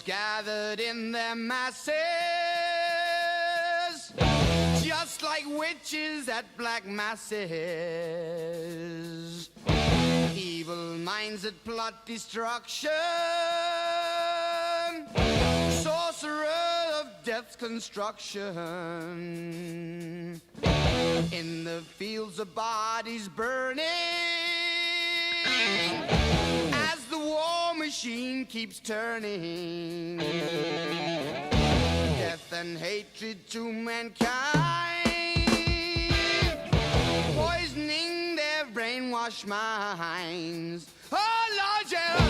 gathered in their masses, just like witches at black masses. Evil minds that plot destruction, sorcerer of death's construction. In the fields of bodies burning, as the war machine keeps turning. Death and hatred to mankind, poisoning their brainwashed minds. Oh Lord, yeah.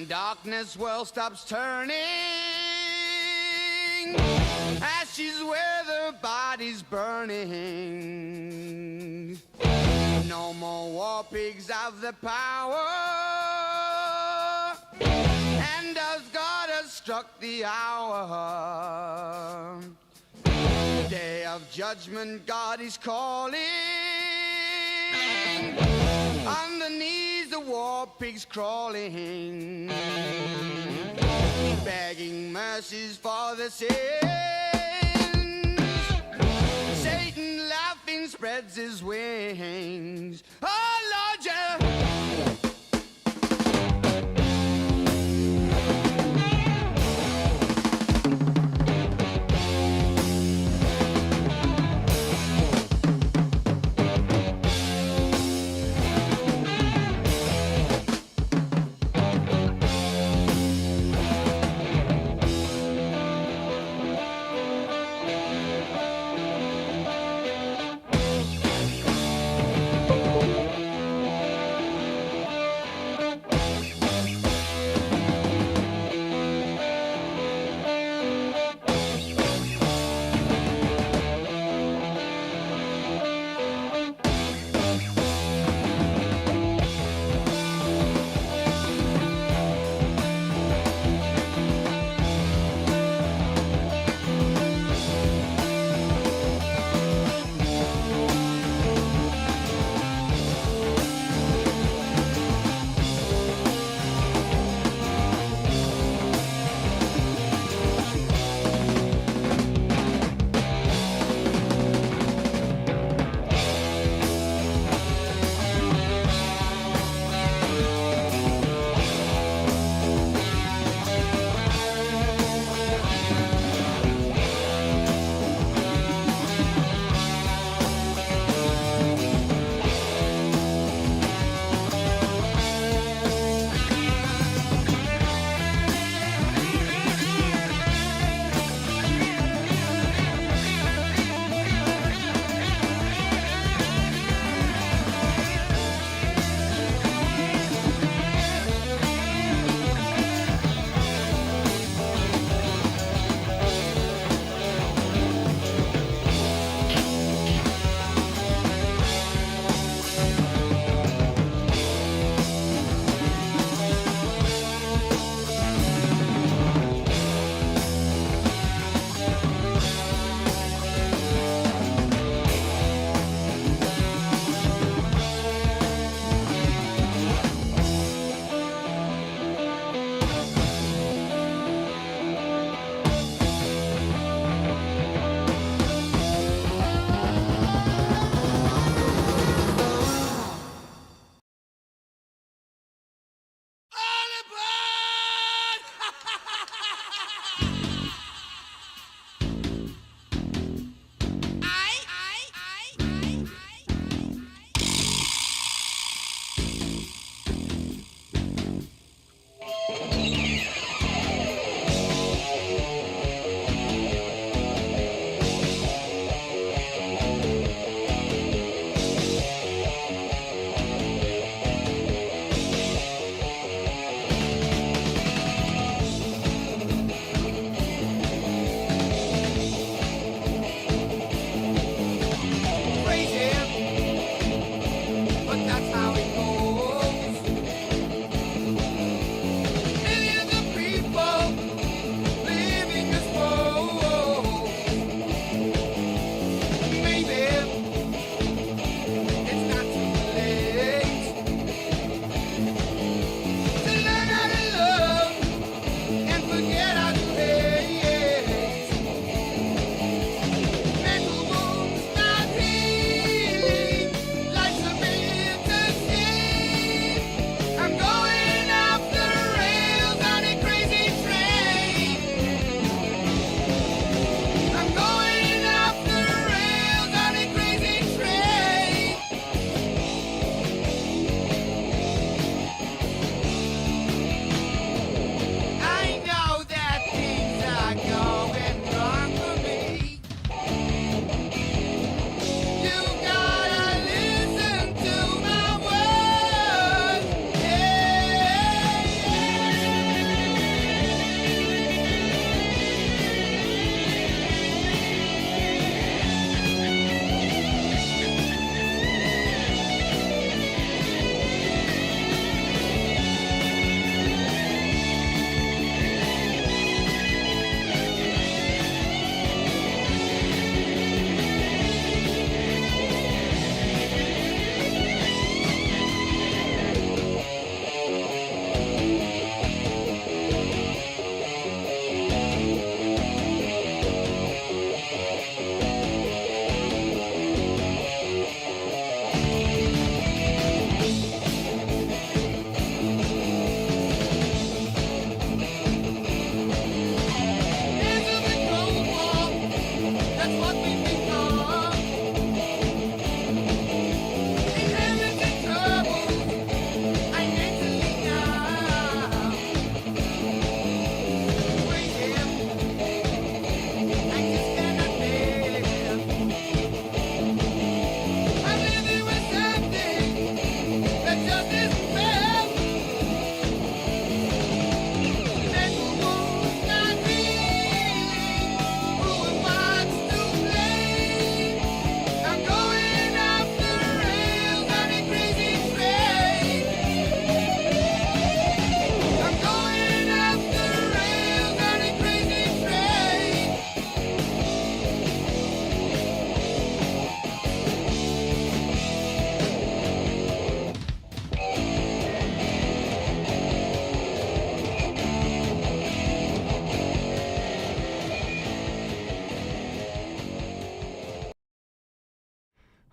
Darkness world stops turning, ashes where the body's burning. No more war pigs have the power, and as God has struck the hour, day of judgment God is calling. Underneath the war pigs crawling, begging mercies for the sins. Satan laughing spreads his wings. Oh Lord, yeah.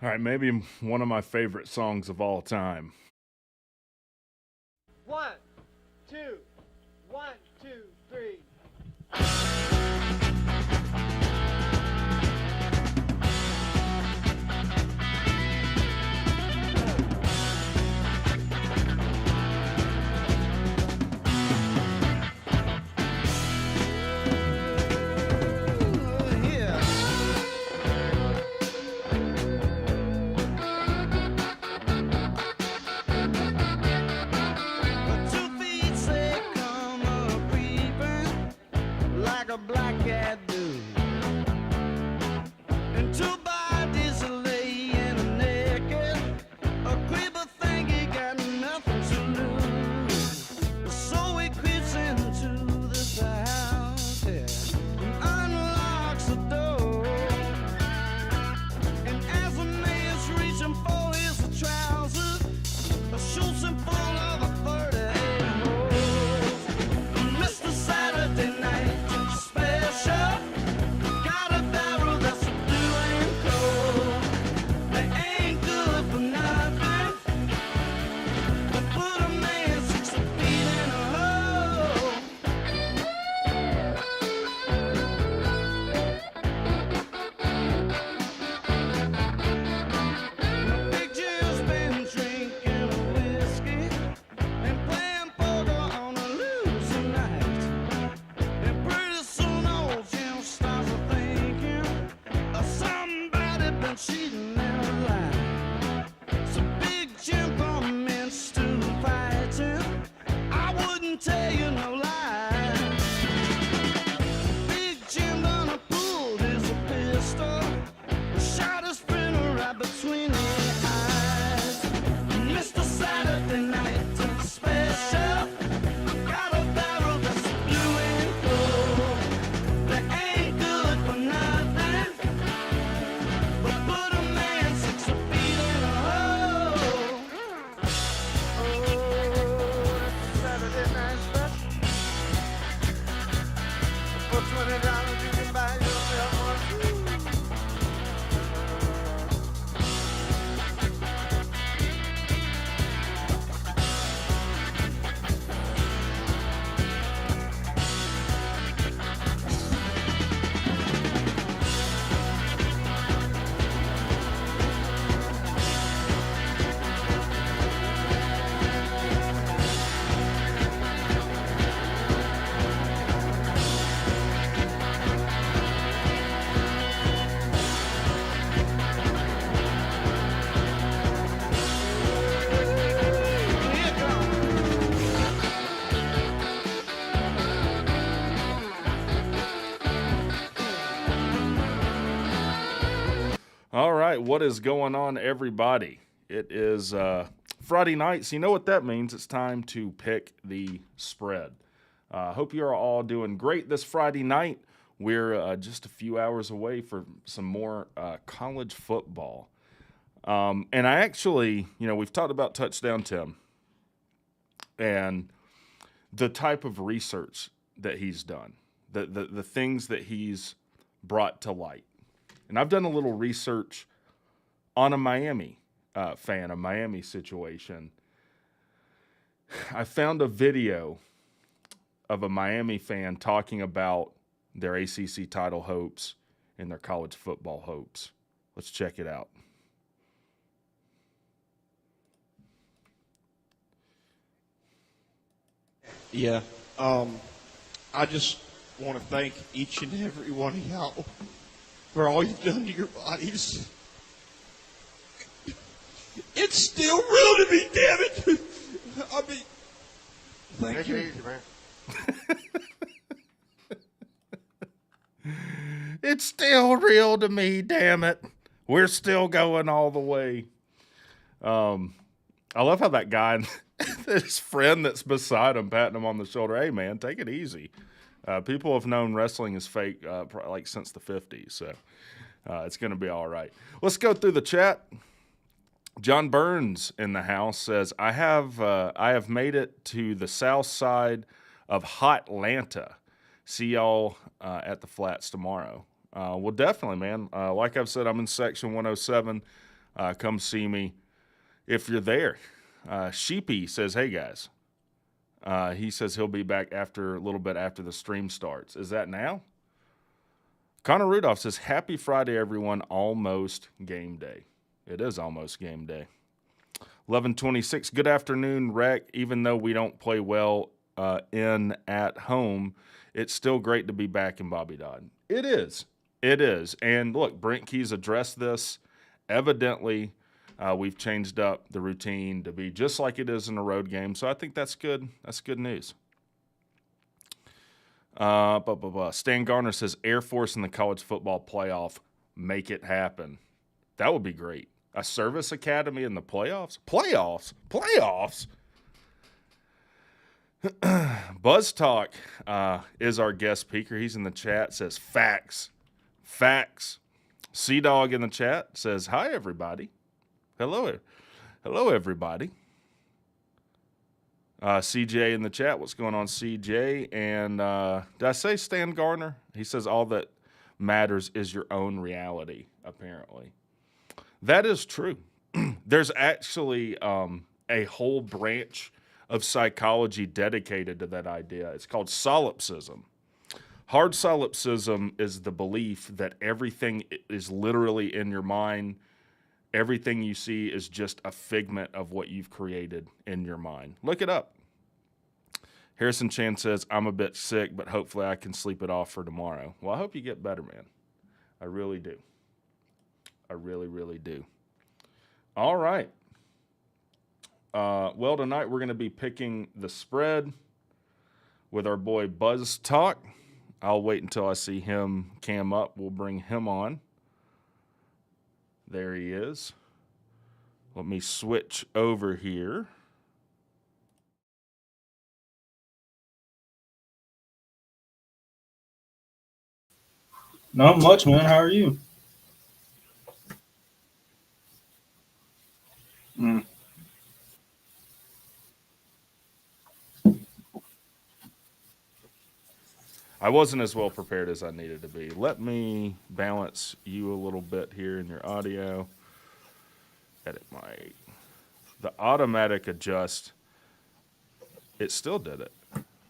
All right, maybe one of my favorite songs of all time. 1, 2, 1, 2, 3. A black cat do, and two bodies are laying naked. A creeper think he got nothing to lose, so he creeps into this house, yeah, and unlocks the door. And as the man's reaching for his trousers, shoots him full of a 38 holes. Mr. Saturday Night Special, got a barrel that's blue and cold. They ain't good for nothing, but put a man 6 feet in a hole. Big Jim's been drinking whiskey and playing poker on a losing night. And pretty soon old Jim starts thinking somebody been cheating in her life. So Big Jim commenced to fighting. I wouldn't tell you no lie. Big Jim done pulled his pistol, shot his friend right between the eyes. Mr. Saturday Night Special, got a barrel that's blue and gold. They ain't good for nothing, but put a man 6 feet in a hole. Oh, that's Saturday Night Special. For $20 you can buy yourself one. Here it comes. All right, what is going on, everybody? It is Friday night, so you know what that means. It's time to pick the spread. Hope you are all doing great this Friday night. We're just a few hours away from some more college football. And I actually, we've talked about Touchdown Tim and the type of research that he's done, the things that he's brought to light. And I've done a little research on a Miami fan, a Miami situation. I found a video of a Miami fan talking about their ACC title hopes and their college football hopes. Let's check it out. Yeah. I just want to thank each and every one of y'all for all you've done to your bodies. It's still real to me, damn it. I mean, thank you. Easy, man. It's still real to me, damn it. We're still going all the way. I love how that guy, his friend that's beside him, patting him on the shoulder, hey, man, take it easy. People have known wrestling is fake like since the 50s, so it's going to be all right. Let's go through the chat. John Burns in the house says, I have made it to the south side of Hot Atlanta. See y'all at the flats tomorrow. Well, definitely, man. Like I've said, I'm in section 107. Come see me if you're there. Sheepy says, hey, guys. He says he'll be back after a little bit after the stream starts. Is that now? Connor Rudolph says, happy Friday, everyone. Almost game day. It is almost game day. 11:26. Good afternoon, Rec. Even though we don't play well in at home, it's still great to be back in Bobby Dodd. It is. It is. And look, Brent Key's addressed this. Evidently, we've changed up the routine to be just like it is in a road game. So I think that's good. That's good news. Stan Garner says Air Force in the college football playoff. Make it happen. That would be great. A service academy in the playoffs? Playoffs? BuzzTalk is our guest speaker. He's in the chat, says facts. Sea-Dog in the chat says, hi, everybody. Hello, everybody. CJ in the chat, what's going on, CJ? And did I say Stan Garner? He says all that matters is your own reality, apparently. That is true. There's actually a whole branch of psychology dedicated to that idea. It's called solipsism. Hard solipsism is the belief that everything is literally in your mind. Everything you see is just a figment of what you've created in your mind. Look it up. Harrison Chan says, I'm a bit sick, but hopefully I can sleep it off for tomorrow. Well, I hope you get better, man. I really do. I really, really do. All right. Well, tonight we're going to be picking the spread with our boy BuzzTalk. I'll wait until I see him cam up. We'll bring him on. There he is. Let me switch over here. Not much, man. How are you? I wasn't as well prepared as I needed to be. Let me balance you a little bit here in your audio. Edit the automatic adjust. It still did it.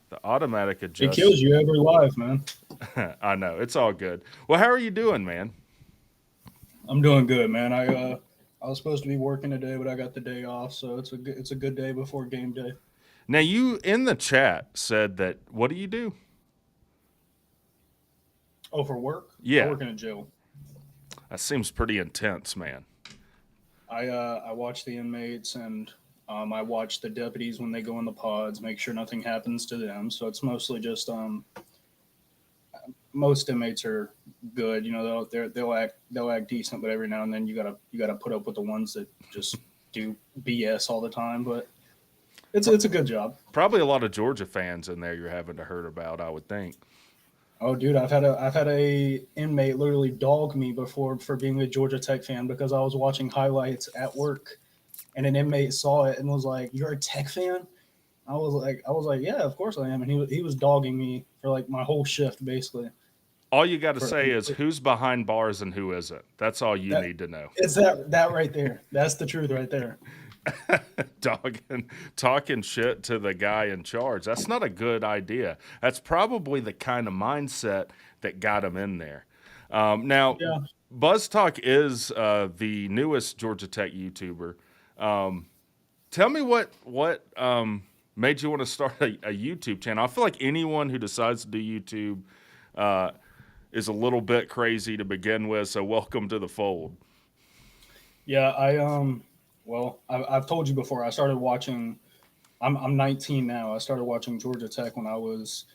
The automatic It adjust. kills you every life, man. I know. It's all good. Well, how are you doing, man? I'm doing good, man. I was supposed to be working today, but I got the day off, so it's a good day before game day. Now, you in the chat said that, what do you do? Oh, for work? Yeah. I work in a jail. That seems pretty intense, man. I watch the inmates and I watch the deputies when they go in the pods, make sure nothing happens to them. So it's mostly just most inmates are good. You know, they'll act decent, but every now and then you gotta put up with the ones that just do BS all the time. But it's a good job. Probably a lot of Georgia fans in there you're having to heard about, I would think. Oh, dude, I've had a inmate literally dog me before for being a Georgia Tech fan because I was watching highlights at work, and an inmate saw it and was like, "You're a Tech fan?" I was like, "Yeah, of course I am." And he was dogging me for like my whole shift, basically. All you got to say is who's behind bars and who isn't. That's all you need to know. It's that right there. That's the truth right there. Talking shit to the guy in charge. That's not a good idea. That's probably the kind of mindset that got him in there. Now, Yeah. BuzzTalk is the newest Georgia Tech YouTuber. Tell me what made you want to start a YouTube channel? I feel like anyone who decides to do YouTube is a little bit crazy to begin with, so welcome to the fold. Yeah, I've told you before. I started watching. I'm 19 now. I started watching Georgia Tech when I was,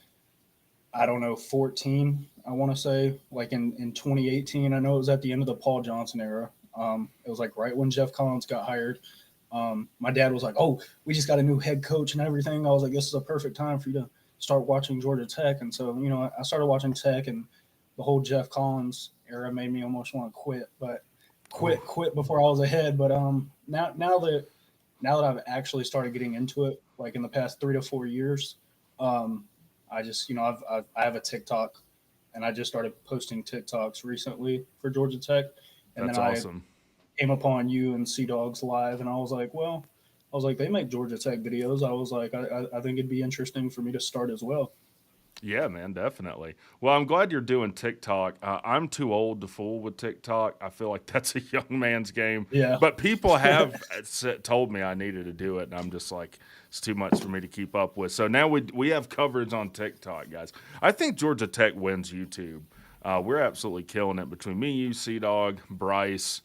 I don't know, 14. I want to say like in 2018. I know it was at the end of the Paul Johnson era. It was like right when Jeff Collins got hired. My dad was like, "Oh, we just got a new head coach and everything." I was like, "This is a perfect time for you to start watching Georgia Tech." And so, I started watching Tech, and the whole Jeff Collins era made me almost want to quit, but quit before I was ahead. But now that I've actually started getting into it, like in the past 3 to 4 years, I just I have a TikTok, and I just started posting TikToks recently for Georgia Tech, and That's then awesome. came upon you and Sea Dogs live, and I was like, well, they make Georgia Tech videos. I was like, I think it'd be interesting for me to start as well. Yeah, man, definitely. Well, I'm glad you're doing TikTok. I'm too old to fool with TikTok. I feel like that's a young man's game. Yeah. But people have told me I needed to do it, and I'm just like, it's too much for me to keep up with. So now we have coverage on TikTok, guys. I think Georgia Tech wins YouTube. We're absolutely killing it between me, you, Sea-Dog, Bryce.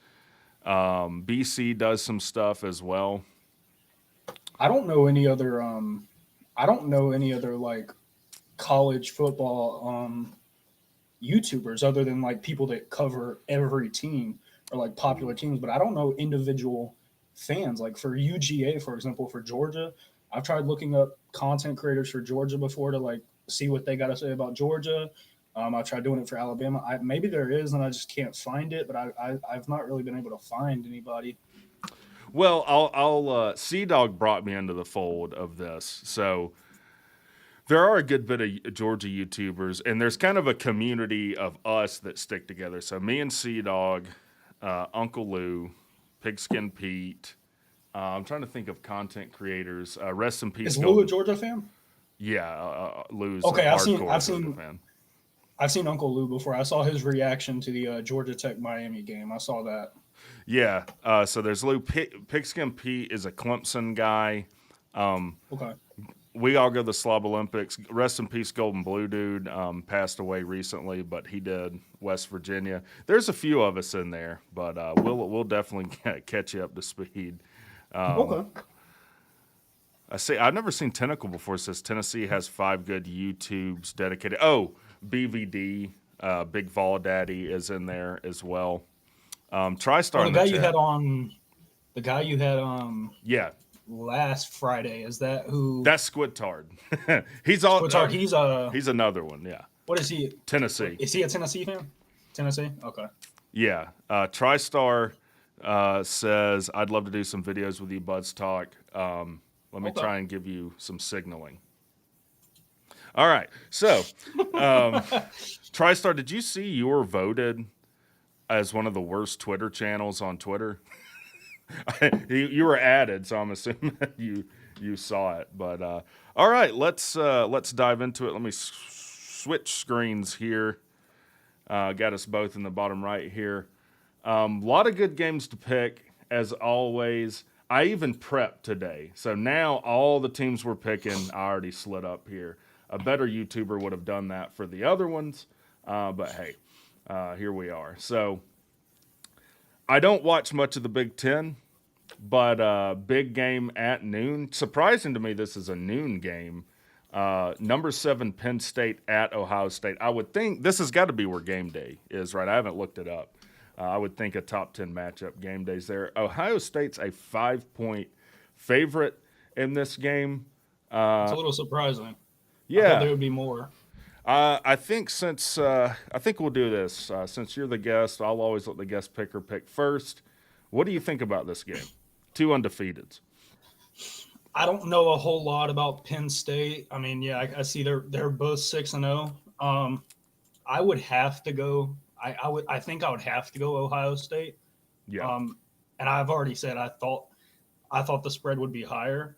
BC does some stuff as well. I don't know any other like college football YouTubers other than like people that cover every team or like popular teams, but I don't know individual fans. Like for UGA, for example, for Georgia, I've tried looking up content creators for Georgia before to like see what they got to say about Georgia. I've tried doing it for Alabama. Maybe there is, and I just can't find it. But I've not really been able to find anybody. Well, I'll Sea-Dog brought me into the fold of this, so there are a good bit of Georgia YouTubers, and there's kind of a community of us that stick together. So me and Sea-Dog, Uncle Lou, Pigskin Pete. I'm trying to think of content creators. Rest in peace. Is Lou a Georgia fan? Yeah, Lou's okay. a I've seen Georgia fan. I've seen Uncle Lou before. I saw his reaction to the Georgia Tech Miami game. I saw that. Yeah. So there's Lou. Pigskin Pete is a Clemson guy. Okay. We all go to the Slob Olympics. Rest in peace, Golden Blue Dude. Passed away recently, but he did West Virginia. There's a few of us in there, but we'll definitely catch you up to speed. Okay. I've never seen Tentacle before. It says Tennessee has 5 good YouTubes dedicated. Oh, BVD, Big Vol Daddy is in there as well. TriStar. The guy you had yeah. last Friday, is that who? That's Squidtard. He's He's another one. Yeah. What is he? Tennessee. Is he a Tennessee fan? Tennessee. Okay. Yeah. TriStar says, I'd love to do some videos with you, BuzzTalk. Let me try and give you some signaling. All right. So, TriStar, did you see you were voted as one of the worst Twitter channels on Twitter? You were added, so I'm assuming you saw it. But all right, let's dive into it. Let me switch screens here. Got us both in the bottom right here. A lot of good games to pick, as always. I even prepped today. So now all the teams we're picking, I already slid up here. A better YouTuber would have done that for the other ones. But hey, here we are. So I don't watch much of the Big Ten, but big game at noon. Surprising to me, this is a noon game. Number 7 Penn State at Ohio State. I would think this has got to be where game day is, right? I haven't looked it up. I would think a top 10 matchup game days there. Ohio State's a 5-point favorite in this game. It's a little surprising. Yeah. I thought there would be more. I think we'll do this. Since you're the guest, I'll always let the guest picker pick first. What do you think about this game? 2 undefeateds. I don't know a whole lot about Penn State. I mean, yeah, I see they're both 6-0. I would have to go. I think I would have to go Ohio State. Yeah. And I've already said I thought the spread would be higher.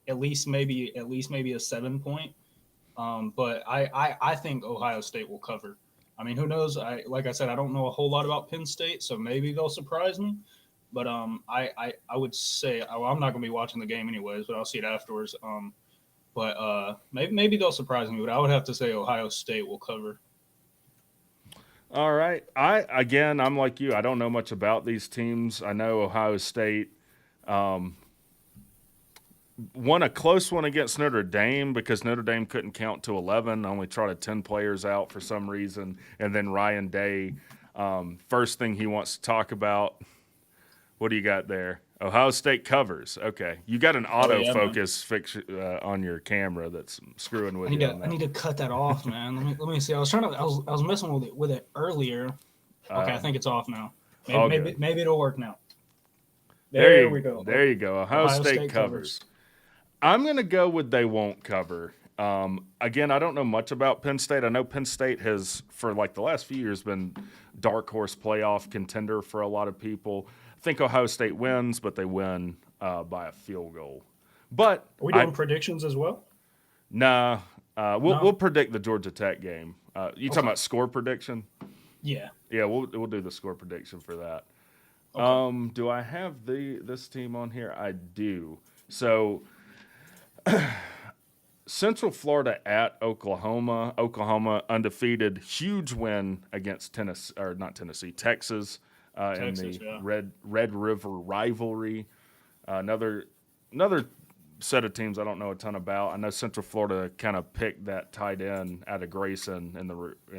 At least maybe a 7-point. But I think Ohio State will cover. I mean, who knows? Like I said, I don't know a whole lot about Penn State, so maybe they'll surprise me. But I would say I'm not going to be watching the game anyways, but I'll see it afterwards. But maybe they'll surprise me. But I would have to say Ohio State will cover. All right. I'm like you. I don't know much about these teams. I know Ohio State won a close one against Notre Dame because Notre Dame couldn't count to 11, only trotted 10 players out for some reason. And then Ryan Day, first thing he wants to talk about, what do you got there? Ohio State covers. Okay. You got an autofocus fix on your camera that's screwing with you. I need to cut that off, man. Let me see. I was messing with it earlier. Okay, I think it's off now. Maybe it'll work now. There we go. There you go. Ohio State covers. I'm going to go with they won't cover. Again, I don't know much about Penn State. I know Penn State has, for like the last few years, been dark horse playoff contender for a lot of people. I think Ohio State wins, but they win by a field goal. But Are we doing predictions as well? Nah, No? we'll predict the Georgia Tech game. You talking about score prediction? Yeah. Yeah, we'll do the score prediction for that. Okay. Do I have this team on here? I do. So Central Florida at Oklahoma. Oklahoma undefeated, huge win against Tennessee, or not Tennessee, Texas, in the yeah. Red River rivalry. Another set of teams I don't know a ton about. I know Central Florida kind of picked that tight end out of Grayson in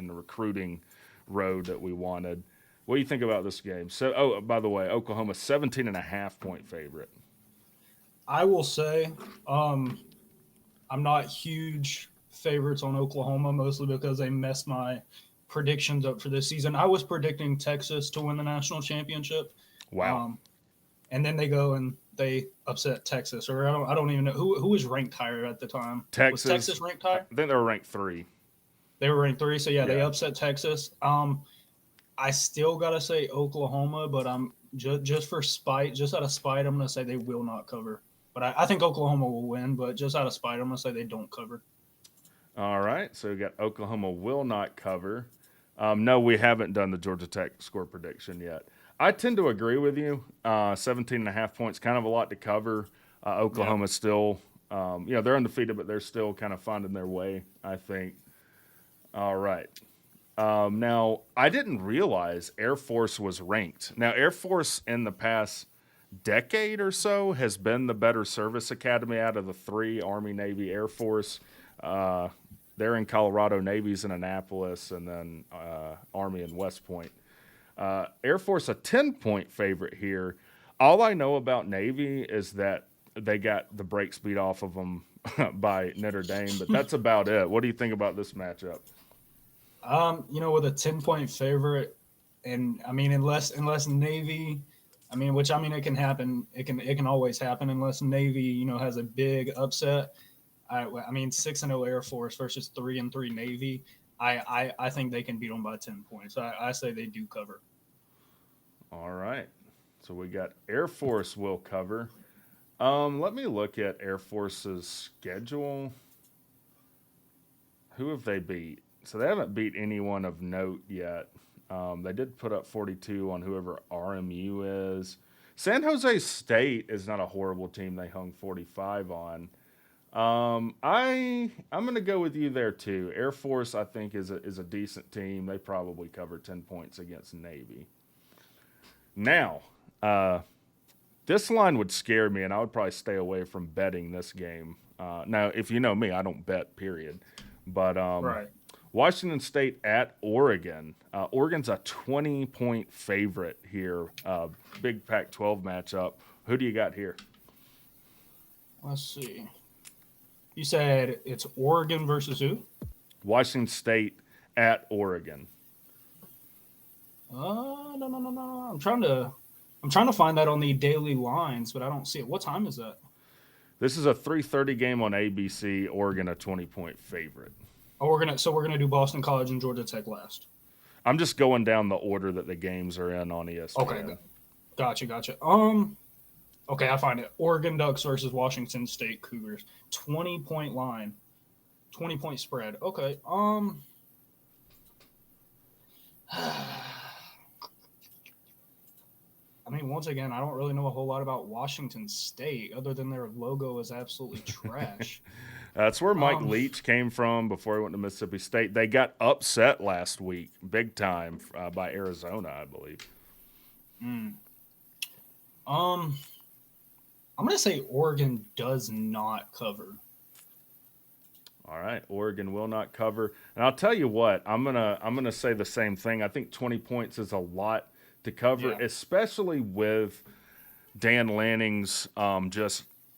the recruiting road that we wanted. What do you think about this game? So, by the way, Oklahoma 17.5-point favorite. I will say I'm not huge favorites on Oklahoma, mostly because they messed my predictions up for this season. I was predicting Texas to win the national championship. Wow. And then they go and they upset Texas, or I don't even know who was ranked higher at the time. Texas. Was Texas ranked higher? I think they were ranked 3. They were ranked 3, so yeah, they Yeah. upset Texas. I still gotta say Oklahoma, but I'm just for spite, just out of spite, I'm gonna say they will not cover. But I think Oklahoma will win, but just out of spite, I'm gonna say they don't cover. All right, so we got Oklahoma will not cover. No, we haven't done the Georgia Tech score prediction yet. I tend to agree with you. 17.5 points, kind of a lot to cover. Oklahoma's still, they're undefeated, but they're still kind of finding their way, I think. All right. Now, I didn't realize Air Force was ranked. Now, Air Force in the past decade or so has been the better service academy out of the 3, Army, Navy, Air Force. They're in Colorado, Navy's in Annapolis, and then Army in West Point. Air Force, a 10-point favorite here. All I know about Navy is that they got the brakes beat off of them by Notre Dame, but that's about it. What do you think about this matchup? With a 10-point favorite, and I mean, unless Navy, it can happen. It can always happen unless Navy, has a big upset. 6-0 Air Force versus 3-3 Navy. I think they can beat them by 10 points. I say they do cover. All right. So we got Air Force will cover. Let me look at Air Force's schedule. Who have they beat? So they haven't beat anyone of note yet. They did put up 42 on whoever RMU is. San Jose State is not a horrible team. They hung 45 on. I'm going to go with you there too. Air Force, I think, is a decent team. They probably cover 10 points against Navy. Now, this line would scare me, and I would probably stay away from betting this game. Now, if you know me, I don't bet, period. But Right. Washington State at Oregon. Oregon's a 20-point favorite here. Big Pac-12 matchup. Who do you got here? Let's see. You said it's Oregon versus who? Washington State at Oregon. No. I'm trying to find that on the daily lines, but I don't see it. What time is that? This is a 3:30 game on ABC. Oregon a 20-point favorite. Oh, we're gonna do Boston College and Georgia Tech last. I'm just going down the order that the games are in on ESPN. Okay, gotcha. Okay, I find it. Oregon Ducks versus Washington State Cougars. 20-point line. 20-point spread. Okay. Once again, I don't really know a whole lot about Washington State other than their logo is absolutely trash. That's where Mike Leach came from before he went to Mississippi State. They got upset last week, big time, by Arizona, I believe. I'm gonna say Oregon does not cover. All right, Oregon will not cover, and I'll tell you what, I'm gonna say the same thing. I think 20 points is a lot to cover, especially with Dan Lanning's I'm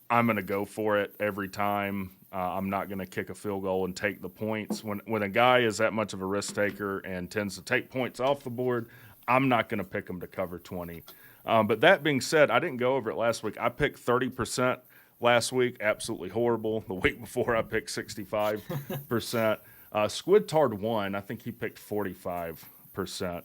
gonna go for it every time. I'm not gonna kick a field goal and take the points. When a guy is that much of a risk taker and tends to take points off the board, I'm not gonna pick him to cover 20. But that being said, I didn't go over it last week. I picked 30% last week, absolutely horrible. The week before, I picked 65%. Squidtard won. I think he picked 45%.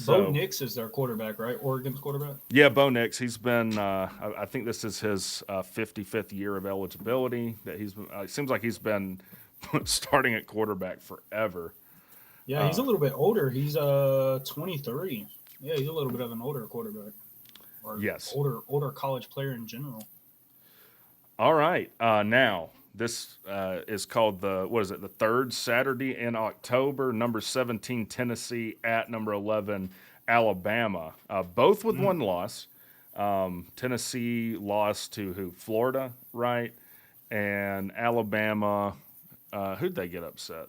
Bo Nix is their quarterback, right? Oregon's quarterback. Yeah, Bo Nix. He's been. I think this is his 55th year of eligibility. That he's. It seems like he's been starting at quarterback forever. Yeah, he's a little bit older. He's 23. Yeah, he's a little bit of an older quarterback. Or Yes. older college player in general. All right. Now this is called the third Saturday in October. Number 17 Tennessee at number 11 Alabama. Both with one loss. Tennessee lost to who? Florida, right? And Alabama. Who'd they get upset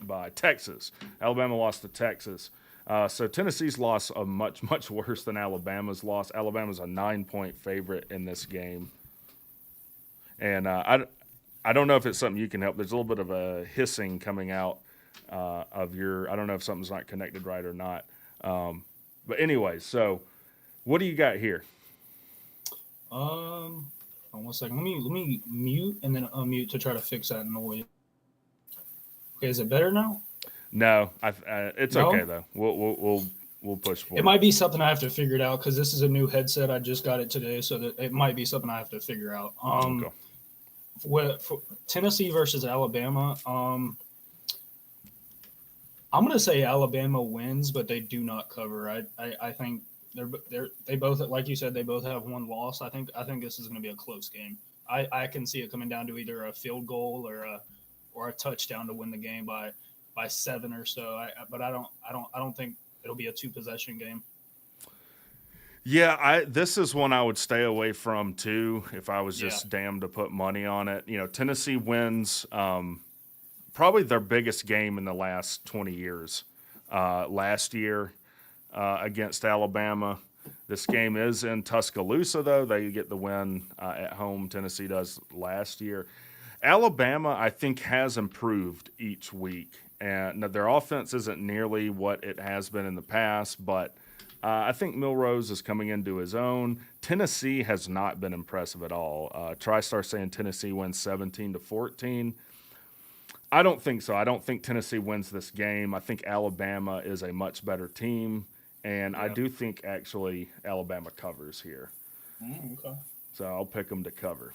by? Texas. Alabama lost to Texas. So Tennessee's loss is much worse than Alabama's loss. Alabama's a 9-point favorite in this game. And I don't know if it's something you can help. There's a little bit of a hissing coming out of your. I don't know if something's not connected right or not. But anyway, so what do you got here? Hold on 1 second. Let me mute and then unmute to try to fix that noise. Okay, is it better now? No, it's No? okay though. We'll push forward. It might be something I have to figure it out because this is a new headset. I just got it today, so that it might be something I have to figure out. Okay. For Tennessee versus Alabama, I'm going to say Alabama wins, but they do not cover. I think they both, like you said, they both have one loss. I think this is going to be a close game. I can see it coming down to either a field goal or a touchdown to win the game by 7 or so. But I don't think it'll be a 2-possession game. Yeah, this is one I would stay away from too if I was just damned to put money on it. You know, Tennessee wins probably their biggest game in the last 20 years. Last year against Alabama. This game is in Tuscaloosa, though. They get the win at home. Tennessee does last year. Alabama, I think, has improved each week. And their offense isn't nearly what it has been in the past, but I think Milrose is coming into his own. Tennessee has not been impressive at all. TriStar saying Tennessee wins 17-14. I don't think so. I don't think Tennessee wins this game. I think Alabama is a much better team, and I do think actually Alabama covers here. Okay. So I'll pick them to cover.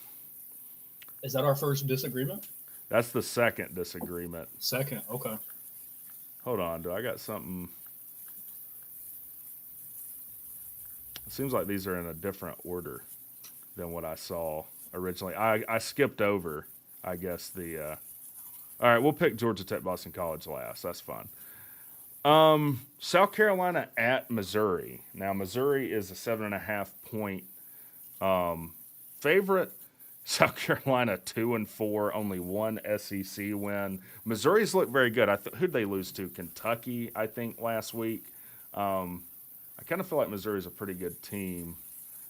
Is that our first disagreement? That's the second disagreement. Second, okay. Hold on, do I got something? It seems like these are in a different order than what I saw originally. I skipped over, I guess, the all right, we'll pick Georgia Tech Boston College last. That's fine. South Carolina at Missouri. Now, Missouri is a 7.5-point favorite. South Carolina 2-4, only one SEC win. Missouri's looked very good. Who'd they lose to? Kentucky, I think, last week. I kind of feel like Missouri's a pretty good team.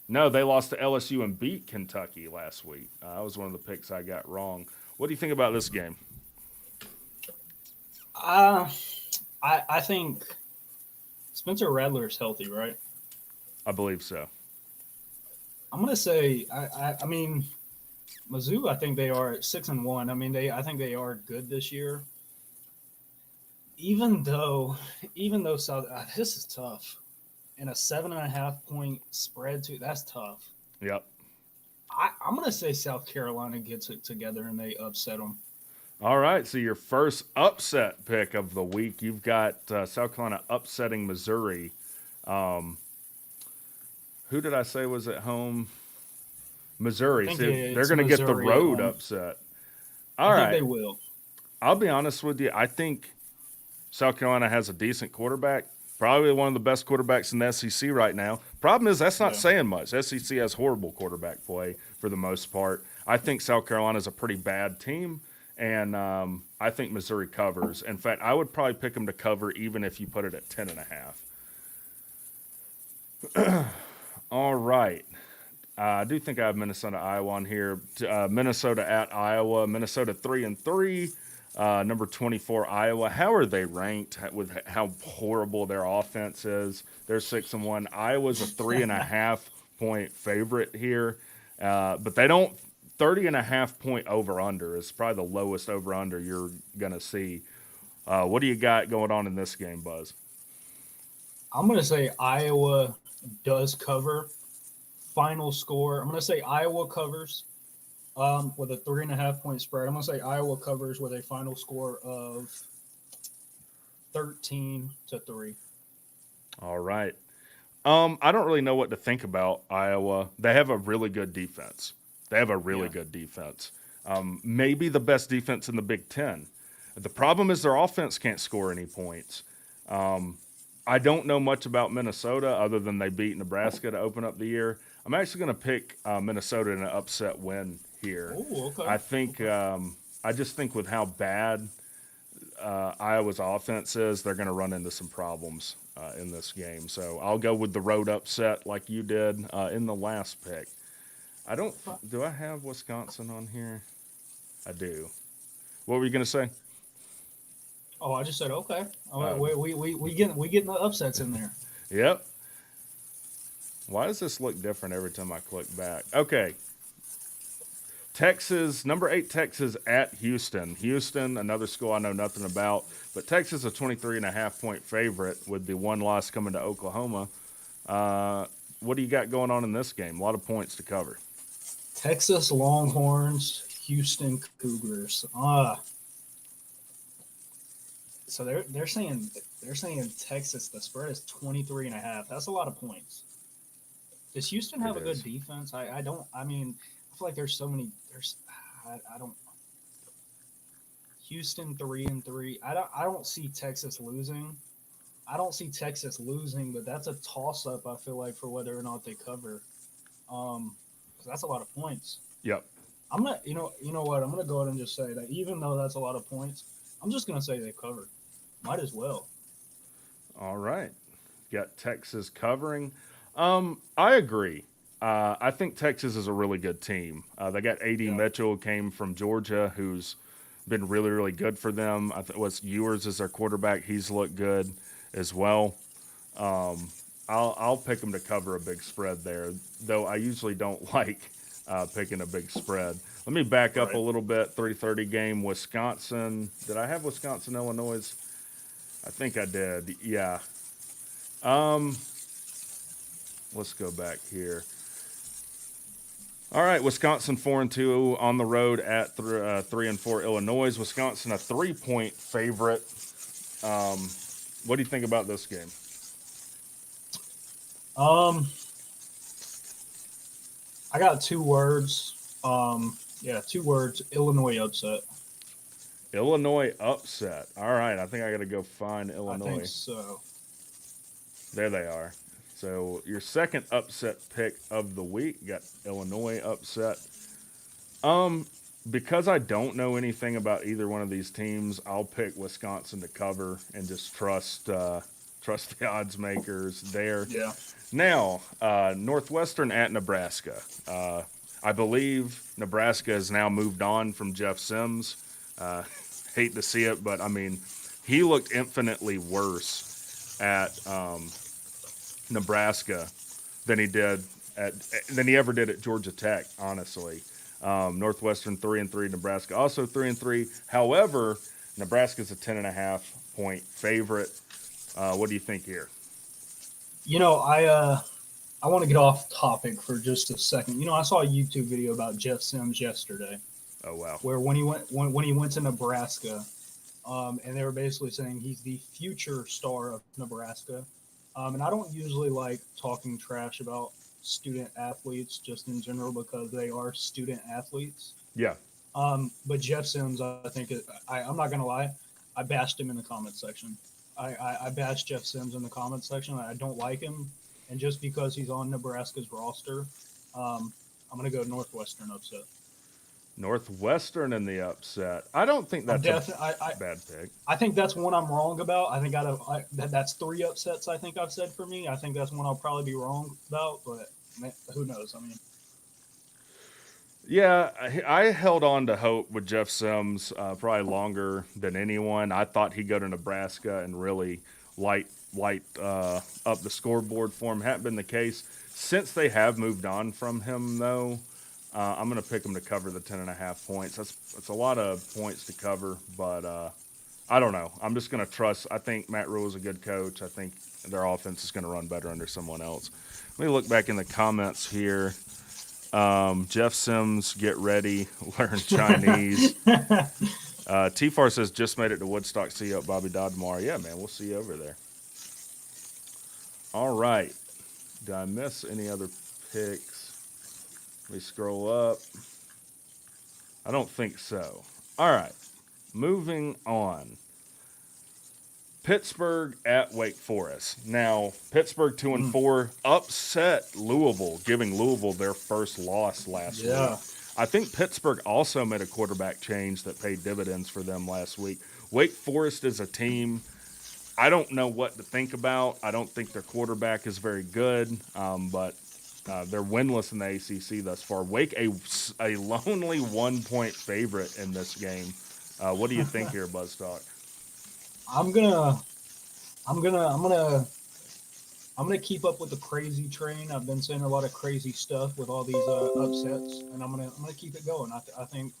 No, they lost to LSU and beat Kentucky last week. That was one of the picks I got wrong. What do you think about this game? I think Spencer Rattler's healthy, right? I believe so. I'm gonna say I mean Mizzou. I think they are at 6-1. I mean I think they are good this year. Even though South, this is tough, and a 7.5-point spread too. That's tough. Yep. I'm gonna say South Carolina gets it together and they upset them. All right, so your first upset pick of the week, you've got South Carolina upsetting Missouri. Who did I say was at home? Missouri. See, they're going to get the road upset. All right. I think they will. I'll be honest with you. I think South Carolina has a decent quarterback, probably one of the best quarterbacks in the SEC right now. Problem is that's not saying much. SEC has horrible quarterback play for the most part. I think South Carolina is a pretty bad team. And I think Missouri covers. In fact, I would probably pick them to cover even if you put it at 10.5. All right. I do think I have Minnesota, Iowa on here. Minnesota at Iowa. Minnesota 3-3. Number 24, Iowa. How are they ranked with how horrible their offense is? They're 6-1. Iowa's a 3.5-point favorite here. But they don't. 30.5 point over under is probably the lowest over under you're gonna see. What do you got going on in this game, Buzz? I'm going to say Iowa does cover. Final score, I'm going to say Iowa covers with a 3.5 point spread. I'm going to say Iowa covers with a final score of 13-3. All right. I don't really know what to think about Iowa. They have a really good defense. Good defense. Maybe the best defense in the Big Ten. The problem is their offense can't score any points. I don't know much about Minnesota other than they beat Nebraska to open up the year. I'm actually going to pick Minnesota in an upset win here. Oh, okay. I think I just think with how bad Iowa's offense is, they're going to run into some problems in this game. So I'll go with the road upset like you did in the last pick. Do I have Wisconsin on here? I do. What were you going to say? Oh, I just said okay. All right, we getting the upsets in there. Yep. Why does this look different every time I click back? Okay. Texas, number 8 Texas at Houston. Houston, another school I know nothing about, but Texas a 23.5 point favorite with the one loss coming to Oklahoma. What do you got going on in this game? A lot of points to cover. Texas Longhorns, Houston Cougars. So they're saying Texas, the spread is 23.5. That's a lot of points. Does Houston have a good defense? I feel like there's so many. I don't. Houston 3-3. I don't see Texas losing. But that's a toss up. I feel like for whether or not they cover. 'Cause that's a lot of points. Yep. I'm not. You know what? I'm gonna go ahead and just say that even though that's a lot of points, I'm just gonna say they cover. Might as well. All right. Got Texas covering. I agree. I think Texas is a really good team. They got A.D. Mitchell, came from Georgia, who's been really, really good for them. I think what's Ewers is their quarterback. He's looked good as well. I'll pick them to cover a big spread there, though I usually don't like picking a big spread. Let me back up a little bit. 3:30 game, Wisconsin. Did I have Wisconsin, Illinois? I think I did. Yeah. Let's go back here. All right, Wisconsin 4-2 on the road at 3-4 Illinois. Wisconsin a 3-point favorite. What do you think about this game? I got 2 words. 2 words. Illinois upset. Illinois upset. All right, I think I got to go find Illinois. I think so. There they are. So your second upset pick of the week, got Illinois upset. Because I don't know anything about either one of these teams, I'll pick Wisconsin to cover and just trust the odds makers there. Yeah. Now, Northwestern at Nebraska. I believe Nebraska has now moved on from Jeff Sims. Hate to see it, but I mean, he looked infinitely worse at Nebraska than he ever did at Georgia Tech. Honestly, Northwestern 3-3, Nebraska also 3-3. However, Nebraska's a 10.5 point favorite. What do you think here? I want to get off topic for just a second. I saw a YouTube video about Jeff Sims yesterday. Oh wow! Where when he went to Nebraska, and they were basically saying he's the future star of Nebraska. And I don't usually like talking trash about student athletes just in general because they are student athletes. Yeah. But Jeff Sims, I think I'm not gonna lie, I bashed him in the comment section. I bashed Jeff Sims in the comment section. I don't like him, and just because he's on Nebraska's roster, I'm gonna go Northwestern upset. Northwestern in the upset. I don't think that's a bad pick. I think that's one I'm wrong about. I think that's 3 upsets I think I've said for me. I think that's one I'll probably be wrong about, but who knows? I mean, yeah, I held on to hope with Jeff Sims probably longer than anyone. I thought he'd go to Nebraska and really light up the scoreboard for him. Hadn't been the case since they have moved on from him, though. I'm going to pick them to cover the 10.5 points. That's a lot of points to cover, but I don't know. I'm just going to trust. I think Matt Rule is a good coach. I think their offense is going to run better under someone else. Let me look back in the comments here. Jeff Sims, get ready, learn Chinese. T-Far says, just made it to Woodstock. See you at Bobby Dodd tomorrow. Yeah, man, we'll see you over there. All right. Did I miss any other picks? Let me scroll up. I don't think so. All right. Moving on. Pittsburgh at Wake Forest. Now, Pittsburgh 2-4 upset Louisville, giving Louisville their first loss last week. I think Pittsburgh also made a quarterback change that paid dividends for them last week. Wake Forest is a team I don't know what to think about. I don't think their quarterback is very good, but they're winless in the ACC thus far. Wake a lonely 1-point favorite in this game. What do you think here, BuzzTalk? I'm gonna keep up with the crazy train. I've been saying a lot of crazy stuff with all these upsets, and I'm gonna keep it going. I think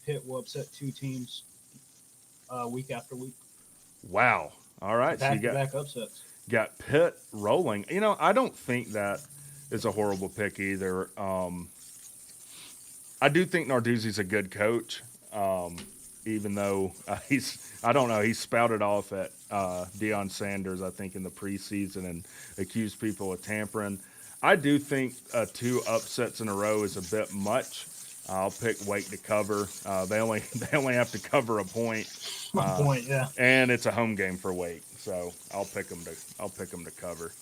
Pitt will upset two teams week after week. Wow! All right, back to back upsets. Got Pitt rolling. You know, I don't think that is a horrible pick either. I do think Narduzzi's a good coach, even though I don't know, he spouted off at Deion Sanders, I think, in the preseason and accused people of tampering. I do think 2 upsets in a row is a bit much. I'll pick Wake to cover. They only have to cover a point. Point, yeah. And it's a home game for Wake, so I'll pick them to cover.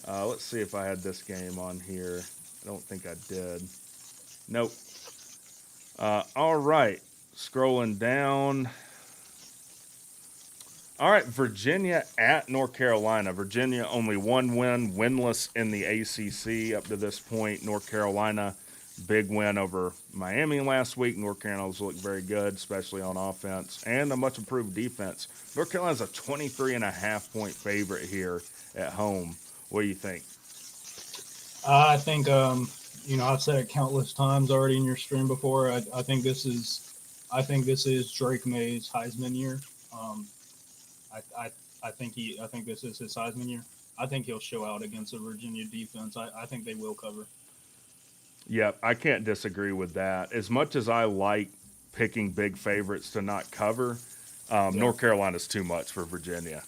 Let's see if I had this game on here. I don't think I did. Nope. All right, scrolling down. All right, Virginia at North Carolina. Virginia only 1 win, winless in the ACC up to this point. North Carolina, big win over Miami last week. North Carolina's looked very good, especially on offense, and a much improved defense. North Carolina's a 23.5-point favorite here at home. What do you think? I think, I've said it countless times already in your stream before. I think this is Drake May's Heisman year. I think this is his Heisman year. I think he'll show out against the Virginia defense. I think they will cover. Yep, I can't disagree with that. As much as I like picking big favorites to not cover, North Carolina's too much for Virginia.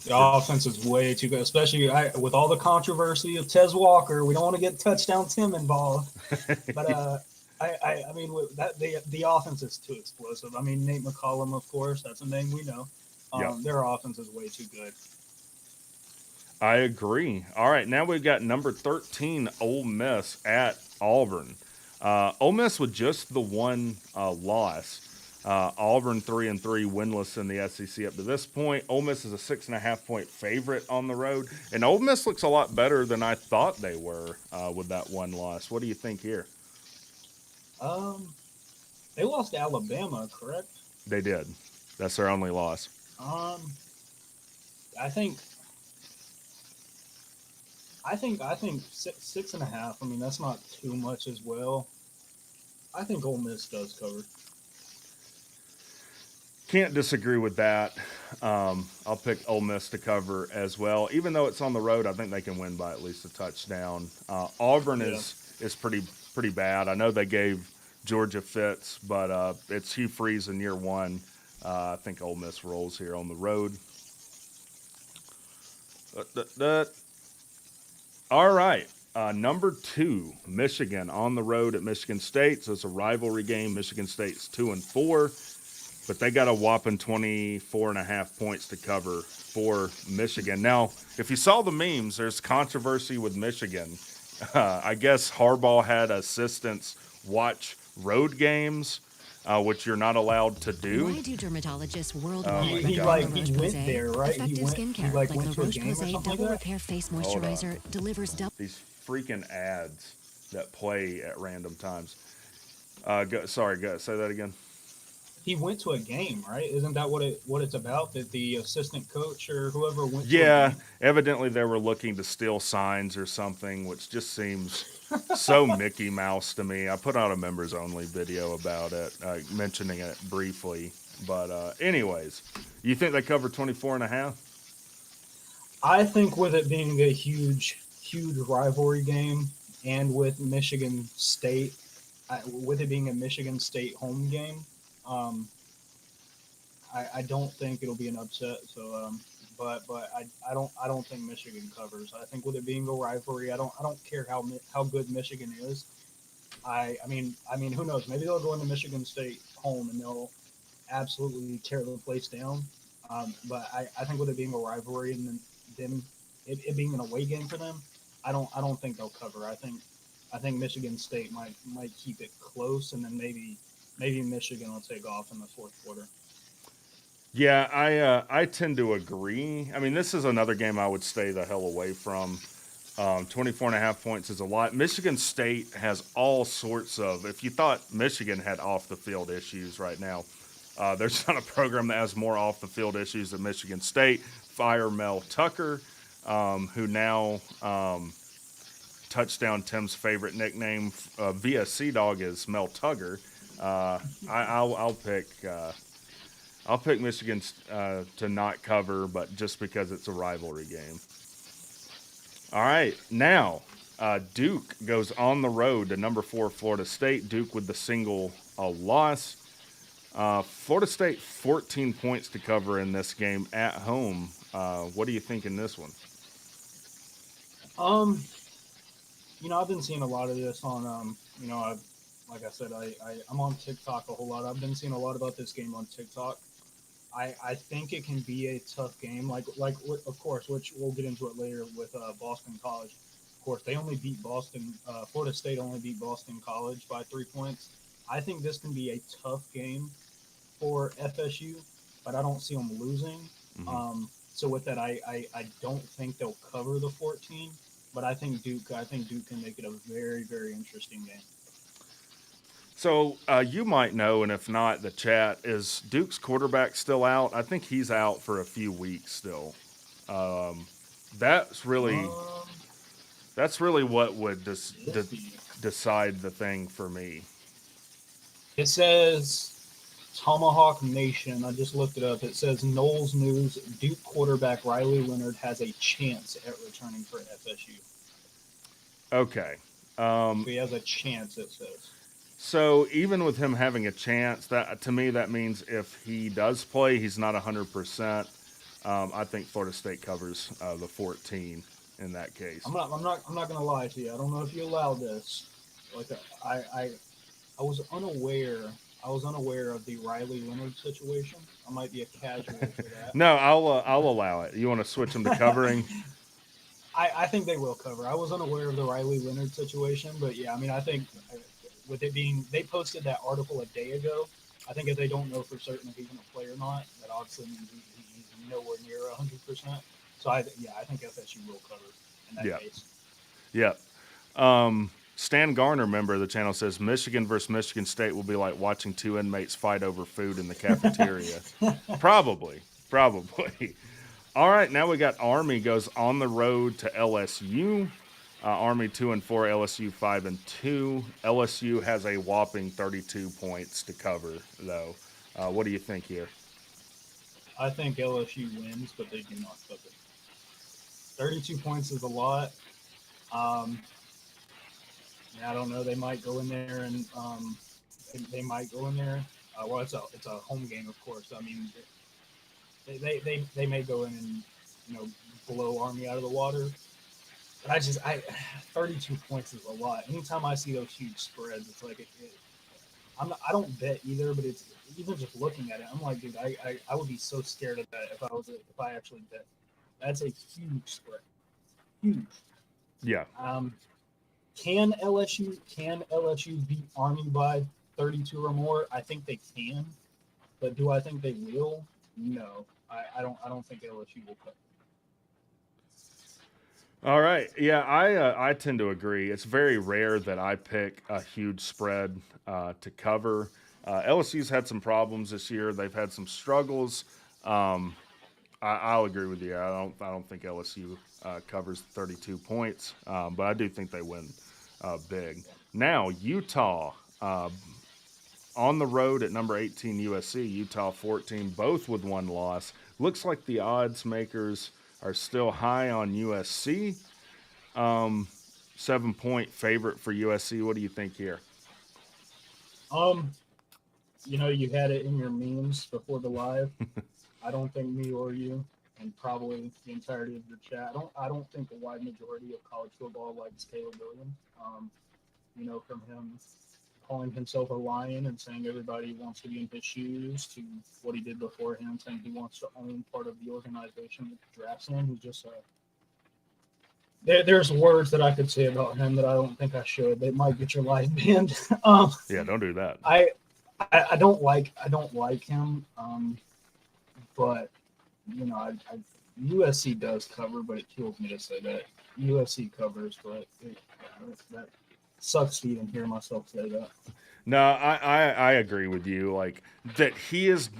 The offense is way too good, especially with all the controversy of Tez Walker. We don't want to get touchdown Tim involved, but I mean, with that the offense is too explosive. I mean, Nate McCollum, of course, that's a name we know. Their offense is way too good. I agree. All right, now we've got number 13, Ole Miss at Auburn. Ole Miss with just the one loss. Auburn 3-3, winless in the SEC up to this point. Ole Miss is a 6.5-point favorite on the road, and Ole Miss looks a lot better than I thought they were with that one loss. What do you think here? They lost to Alabama, correct? They did. That's their only loss. I think 6.5. I mean, that's not too much as well. I think Ole Miss does cover. Can't disagree with that. I'll pick Ole Miss to cover as well. Even though it's on the road, I think they can win by at least a touchdown. Auburn is pretty bad. I know they gave Georgia fits, but it's Hugh Freeze in year one. I think Ole Miss rolls here on the road. All right. Number 2, Michigan on the road at Michigan State. So it's a rivalry game. Michigan State's 2-4, but they got a whopping 24.5 points to cover for Michigan. Now, if you saw the memes, there's controversy with Michigan. I guess Harbaugh had assistants watch road games, which you're not allowed to do. Why do dermatologists worldwide He went there, right? Effective skincare went like to La a game or Roche-Posay something Double like that? Repair Face Hold on. Moisturizer delivers double. These freaking ads that play at random times. Say that again. he went to a game, right? Isn't that what it's about? That the assistant coach or whoever went to a Yeah, game? evidently they were looking to steal signs or something, which just seems so Mickey Mouse to me. I put out a members only video about it, mentioning it briefly. But anyways, you think they covered 24.5? I think with it being a huge rivalry game, and with Michigan State, with it being a Michigan State home game, um, I don't think it'll be an upset. So, I don't think Michigan covers. I think with it being a rivalry, I don't care how good Michigan is. I mean, who knows? Maybe they'll go into Michigan State home and they'll absolutely tear the place down. But I think with it being a rivalry and then them it being an away game for them, I don't think they'll cover. I think Michigan State might keep it close, and then maybe Michigan will take off in the fourth quarter. Yeah, I tend to agree. I mean, this is another game I would stay the hell away from. 24.5 points is a lot. Michigan State has all sorts of, if you thought Michigan had off the field issues right now, there's not a program that has more off the field issues than Michigan State. Fire Mel Tucker, who now, touchdown Tim's favorite nickname via Sea Dog is Mel Tugger. I'll pick Michigan to not cover, but just because it's a rivalry game. All right, now Duke goes on the road to number 4 Florida State. Duke with the single loss. Florida State 14 points to cover in this game at home. What do you think in this one? I've been seeing a lot of this on like I said, I'm on TikTok a whole lot. I've been seeing a lot about this game on TikTok. I think it can be a tough game, like of course, which we'll get into it later with Boston College. Of course, they only beat Boston. Florida State only beat Boston College by 3 points. I think this can be a tough game for FSU, but I don't see them losing. Mm-hmm. So with that, I don't think they'll cover the 14, but I think Duke can make it a very, very interesting game. So you might know, and if not, the chat, is Duke's quarterback still out? I think he's out for a few weeks still. That's really what would decide the thing for me. It says Tomahawk Nation. I just looked it up. It says Knowles News. Duke quarterback Riley Leonard has a chance at returning for FSU. Okay. So he has a chance, it says. So even with him having a chance, that to me that means if he does play, he's not 100%. I think Florida State covers the 14 in that case. I'm not gonna lie to you. I don't know if you allow this. Like I was unaware of the Riley Leonard situation. I might be a casual for that. No, I'll allow it. You want to switch him to covering? I think they will cover. I was unaware of the Riley Leonard situation, but yeah, I mean, I think with it being, they posted that article a day ago. I think if they don't know for certain if he's going to play or not, that obviously means he's nowhere near 100%. So I think FSU will cover in that case. Yeah. Stan Garner, member of the channel, says Michigan versus Michigan State will be like watching two inmates fight over food in the cafeteria. Probably. All right, now we got Army goes on the road to LSU. Army 2-4, LSU 5-2. LSU has a whopping 32 points to cover, though. What do you think here? I think LSU wins, but they do not cover. 32 points is a lot. I don't know. They might go in there and they might go in there. Well, it's a home game, of course. I mean, they may go in and blow Army out of the water. But 32 points is a lot. Anytime I see those huge spreads, it's like I don't bet either, but it's even just looking at it, I'm like, dude, I would be so scared of that if I actually bet. That's a huge spread. Huge. Yeah. Can LSU beat Army by 32 or more? I think they can, but do I think they will? No, I don't think LSU will cut. All right. Yeah, I tend to agree. It's very rare that I pick a huge spread to cover. LSU's had some problems this year. They've had some struggles. I'll agree with you. I don't think LSU covers 32 points, but I do think they win big. Now Utah on the road at number 18 USC, Utah 14, both with one loss. Looks like the odds makers are still high on USC. 7-point favorite for USC. What do you think here? You had it in your memes before the live. I don't think me or you, and probably the entirety of your chat, I don't think the wide majority of college football likes Caleb Williams. From him calling himself a lion and saying everybody wants to be in his shoes, to what he did before him, saying he wants to own part of the organization that drafts him. He's just there's words that I could say about him that I don't think I should. They might get your life banned. Yeah, don't do that. I don't like him. But USC does cover, but it kills me to say that USC covers. But that sucks to even hear myself say that. No, I agree with you. Like that, he is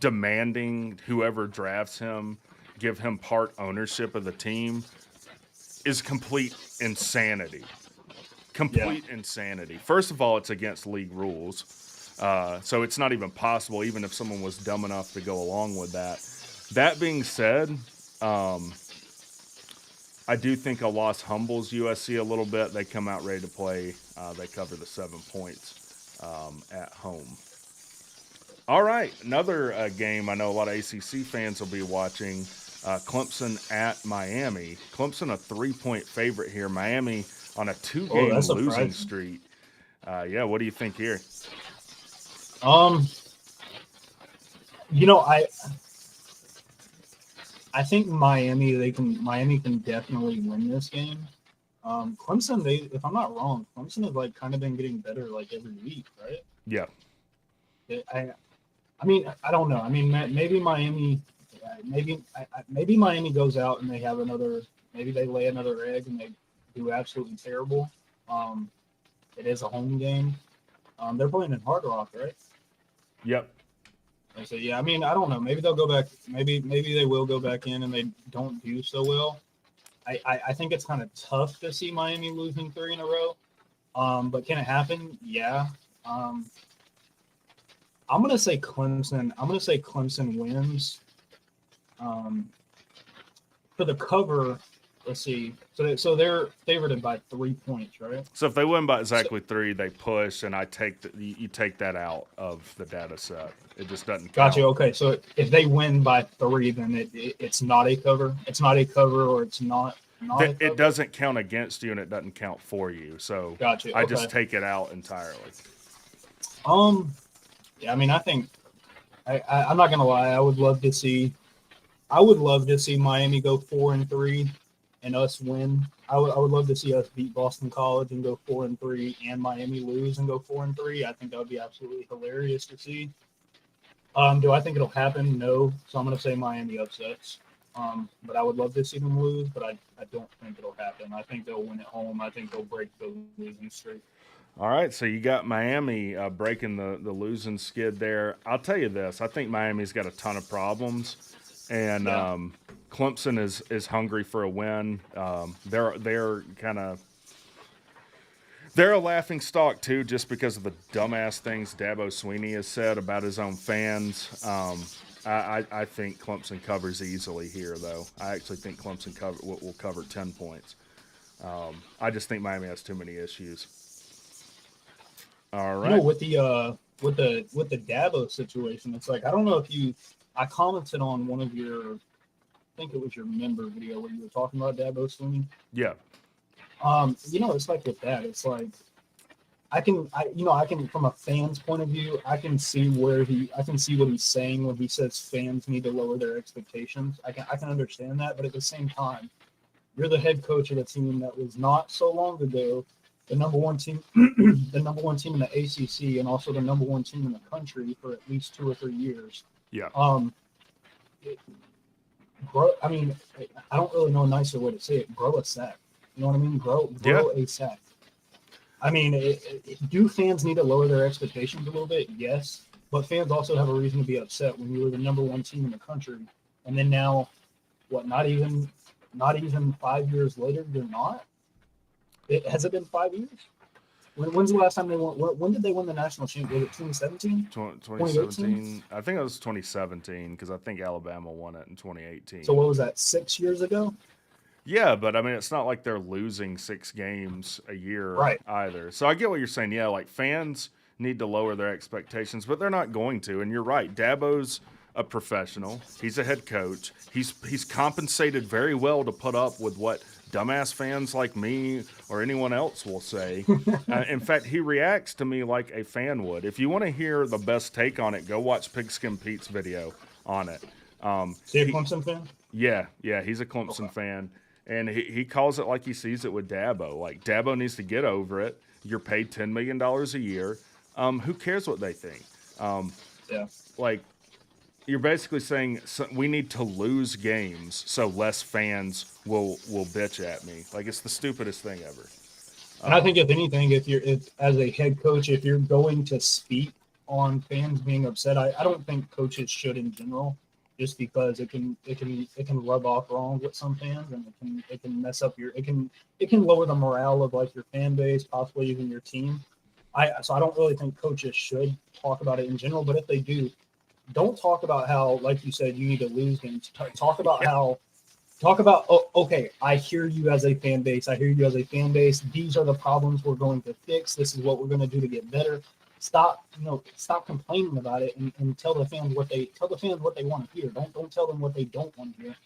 demanding whoever drafts him give him part ownership of the team is complete insanity. Insanity. First of all, it's against league rules. So it's not even possible, even if someone was dumb enough to go along with that. That being said, I do think a loss humbles USC a little bit. They come out ready to play. They cover the 7 points at home. All right, another game I know a lot of ACC fans will be watching. Clemson at Miami. Clemson a 3-point favorite here. Miami on a 2-game losing streak. What do you think here? I think Miami can definitely win this game. Clemson, if I'm not wrong, Clemson has kind of been getting better every week, right? Yeah. I don't know. Maybe Miami, maybe Miami goes out and they have maybe they lay another egg and they do absolutely terrible. It is a home game. They're playing in Hard Rock, right? Yep. So I don't know. Maybe they'll go back. Maybe they will go back in and they don't do so well. I think it's kind of tough to see Miami losing 3 in a row. But can it happen? Yeah. I'm gonna say Clemson. I'm gonna say Clemson wins. For the cover, let's see. So they're favored by 3 points, right? So if they win by exactly 3, they push, and you take that out of the data set. It just doesn't count. Gotcha. Okay, so if they win by 3, then it's not a cover. It's not a cover, or it's not. It doesn't count against you, and it doesn't count for you. So gotcha. I just take it out entirely. Yeah, I think I'm not gonna lie. I would love to see Miami go 4-3 and us win. I would love to see us beat Boston College and go 4-3, and Miami lose and go 4-3. I think that would be absolutely hilarious to see. Do I think it'll happen? No. So I'm gonna say Miami upsets. But I would love to see them lose, but I don't think it'll happen. I think they'll win at home. I think they'll break the losing streak. All right, so you got Miami breaking the losing skid there. I'll tell you this: I think Miami's got a ton of problems, and Clemson is hungry for a win. They're a laughing stock too, just because of the dumbass things Dabo Swinney has said about his own fans. I think Clemson covers easily here, though. I actually think Clemson will cover 10 points. I just think Miami has too many issues. All right. With the Dabo situation, it's I don't know if I commented on one of your, I think it was your member video where you were talking about Dabo Swinney. Yeah. It's with that. It's I can from a fan's point of view, I can see what he's saying when he says fans need to lower their expectations. I can understand that, but at the same time, you're the head coach of a team that was not so long ago the number one team, the number one team in the ACC, and also the number one team in the country for at least 2 or 3 years. Yeah. I don't really know a nicer way to say it. Grow a sack. You know what I mean? Grow a sack. I mean, do fans need to lower their expectations a little bit? Yes, but fans also have a reason to be upset when you were the number one team in the country, and then now, what? Not even 5 years later, you're not. Has it been 5 years? When's the last time they won? When did they win the national championship? Was it 2017? 2017. I think it was 2017 because I think Alabama won it in 2018. So what was that? 6 years ago? Yeah, but I mean, it's not like they're losing 6 games a year Right. either. So I get what you're saying. Yeah, like fans need to lower their expectations, but they're not going to. And you're right. Dabo's a professional. He's a head coach. He's compensated very well to put up with what dumbass fans like me or anyone else will say. In fact, he reacts to me like a fan would. If you want to hear the best take on it, go watch Pigskin Pete's video on it. Is he a Clemson fan? Yeah, he's a Clemson fan. And he calls it like he sees it with Dabo. Like, Dabo needs to get over it. You're paid $10 million a year. Who cares what they think? Yeah. Like, you're basically saying we need to lose games so less fans will bitch at me. Like, it's the stupidest thing ever. And I think if anything, if as a head coach, if you're going to speak on fans being upset, I don't think coaches should in general, just because it can rub off wrong with some fans, and it can mess up it can lower the morale of like your fan base, possibly even your team. So I don't really think coaches should talk about it in general, but if they do, don't talk about how, like you said, you need to lose games. Talk about okay, I hear you as a fan base. These are the problems we're going to fix. This is what we're going to do to get better. Stop complaining about it and tell the fans what they want to hear. Don't tell them what they don't want to hear.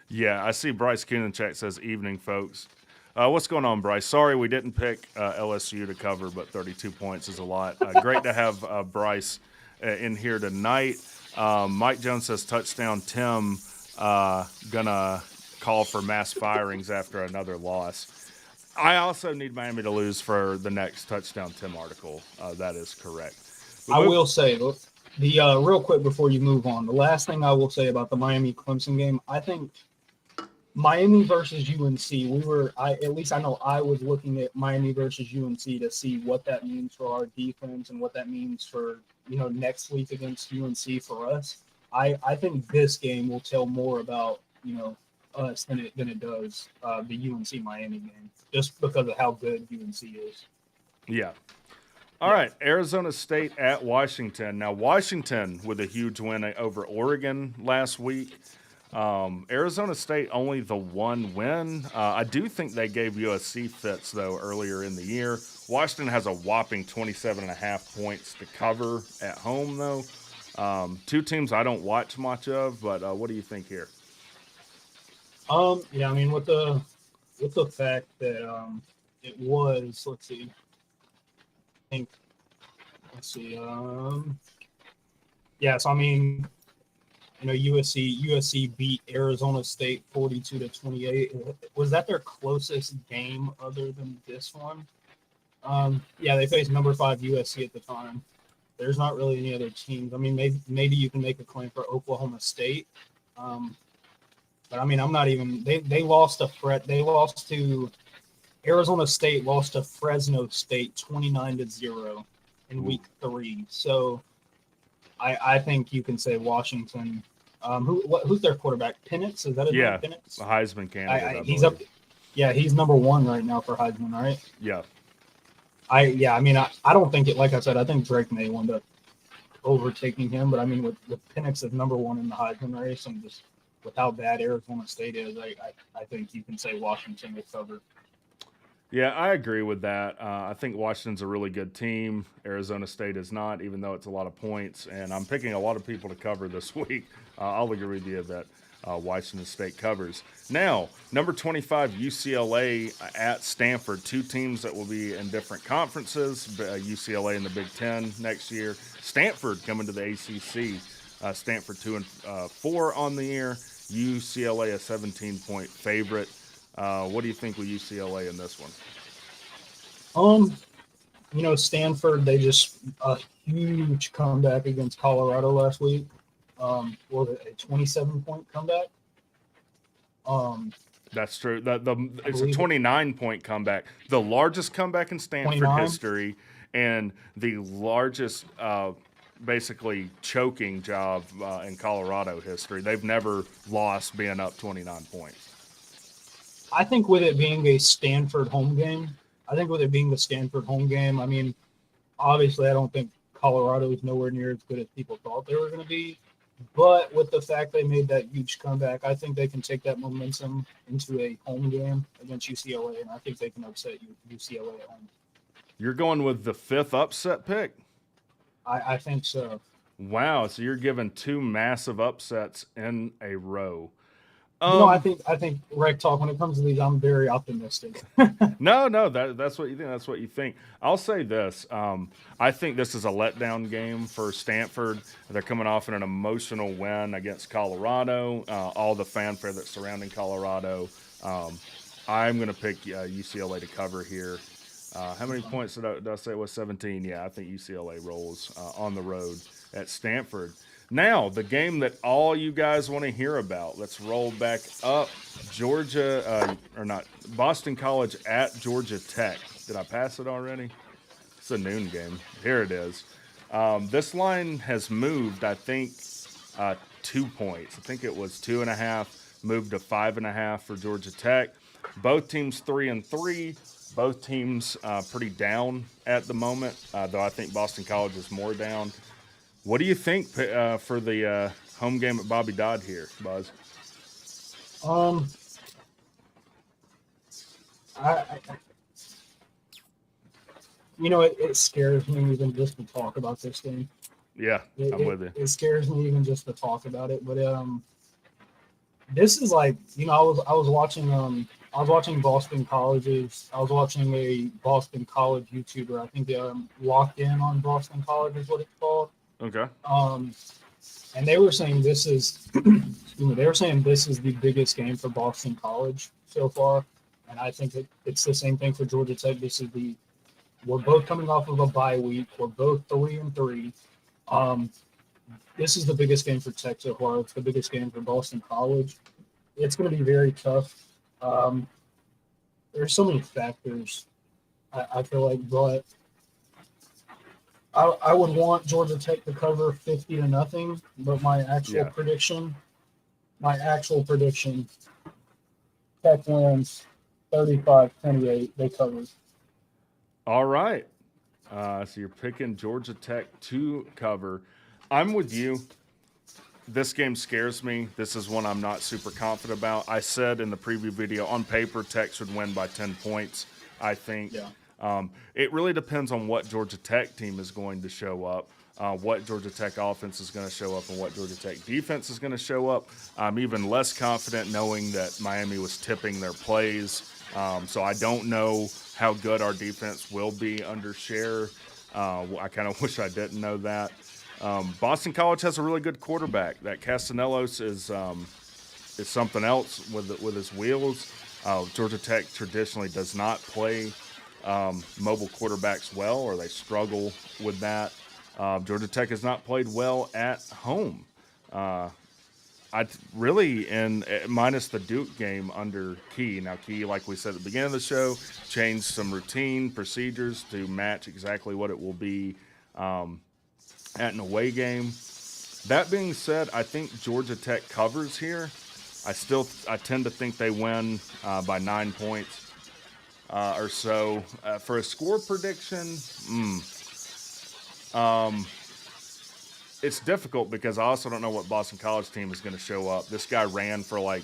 Yeah, I see Bryce Kunenchek says, evening, folks. What's going on, Bryce? Sorry we didn't pick LSU to cover, but 32 points is a lot. Great to have Bryce in here tonight. Mike Jones says, touchdown Tim, gonna call for mass firings after another loss. I also need Miami to lose for the next touchdown Tim article. That is correct. I will say, the real quick before you move on, the last thing I will say about the Miami Clemson game, I think Miami versus UNC, I know I was looking at Miami versus UNC to see what that means for our defense and what that means for, next week against UNC for us. I think this game will tell more about, us than it does the UNC Miami game, just because of how good UNC is. Yeah. All right, Arizona State at Washington. Now, Washington with a huge win over Oregon last week. Arizona State only the one win. I do think they gave USC fits, though, earlier in the year. Washington has a whopping 27.5 points to cover at home, though. Two teams I don't watch much of, but what do you think here? Yeah, I mean, with the fact that it was, yeah, so I mean, USC beat Arizona State 42-28. Was that their closest game other than this one? Yeah, they faced number 5 USC at the time. There's not really any other teams. I mean, maybe you can make a claim for Oklahoma State. But I mean, I'm not even. They lost to Arizona State lost to Fresno State 29-0 in week 3. So I think you can say Washington. Who's their quarterback? Penix? Is that his name? Penix? A Heisman candidate. He's up. Yeah, he's number 1 right now for Heisman, right? Yeah. I don't think it. Like I said, I think Drake may end up overtaking him. But I mean, with Penix as number 1 in the Heisman race, and just with how bad Arizona State is, I think you can say Washington will cover. Yeah, I agree with that. I think Washington's a really good team. Arizona State is not, even though it's a lot of points. And I'm picking a lot of people to cover this week. I'll agree with you that Washington State covers. Now, number 25, UCLA at Stanford. Two teams that will be in different conferences. UCLA in the Big Ten next year. Stanford coming to the ACC. Stanford 2-4 on the year. UCLA a 17-point favorite. What do you think with UCLA in this one? Stanford, they just a huge comeback against Colorado last week. Was it a 27-point comeback? That's true. It's a believe it. 29-point comeback, the largest comeback in Stanford 29? history, and the largest, basically choking job in Colorado history. They've never lost being up 29 points. I think with it being a Stanford home game, I mean, obviously, I don't think Colorado is nowhere near as good as people thought they were going to be. But with the fact they made that huge comeback, I think they can take that momentum into a home game against UCLA, and I think they can upset UCLA at home. You're going with the 5th upset pick? I think so. Wow, so you're giving 2 massive upsets in a row. I think WreckTalk, when it comes to these, I'm very optimistic. No, that's what you think. That's what you think. I'll say this. I think this is a letdown game for Stanford. They're coming off an emotional win against Colorado, all the fanfare that's surrounding Colorado. I'm going to pick UCLA to cover here. How many points did I say it was? 17. Yeah, I think UCLA rolls on the road at Stanford. Now, the game that all you guys want to hear about. Let's roll back up. Boston College at Georgia Tech. Did I pass it already? It's a noon game. Here it is. This line has moved, I think, 2 points. I think it was 2.5, moved to 5.5 for Georgia Tech. Both teams 3-3. Both teams pretty down at the moment, though I think Boston College is more down. What do you think for the home game at Bobby Dodd here, Buzz? It scares me even just to talk about this game. Yeah, I'm with you. It scares me even just to talk about it. But this is like, I was watching Boston College's. I was watching a Boston College YouTuber. I think they Locked In on Boston College is what it's called. Okay. And they were saying this is, the biggest game for Boston College so far, and I think it's the same thing for Georgia Tech. We're both coming off of a bye week. We're both 3-3. This is the biggest game for Tech so far. It's the biggest game for Boston College. It's going to be very tough. There's so many factors, I feel like, but I would want Georgia Tech to cover 50-0, but my actual prediction, Tech wins 35-28. They cover. All right. So you're picking Georgia Tech to cover. I'm with you. This game scares me. This is one I'm not super confident about. I said in the preview video, on paper, Tech should win by 10 points, I think. Yeah. It really depends on what Georgia Tech team is going to show up, what Georgia Tech offense is going to show up, and what Georgia Tech defense is going to show up. I'm even less confident knowing that Miami was tipping their plays. So I don't know how good our defense will be under Scher. I kind of wish I didn't know that. Boston College has a really good quarterback. That Castellanos is something else with his wheels. Georgia Tech traditionally does not play mobile quarterbacks well, or they struggle with that. Georgia Tech has not played well at home. Minus the Duke game under Key. Now, Key, like we said at the beginning of the show, changed some routine procedures to match exactly what it will be at an away game. That being said, I think Georgia Tech covers here. I tend to think they win by 9 points or so. For a score prediction, it's difficult because I also don't know what Boston College team is going to show up. This guy ran for like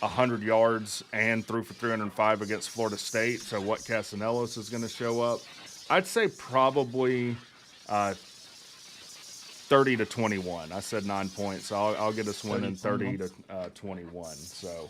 100 yards and threw for 305 against Florida State. So what Castellanos is going to show up? I'd say probably 30-21. I said 9 points. So I'll get us winning 30-21. So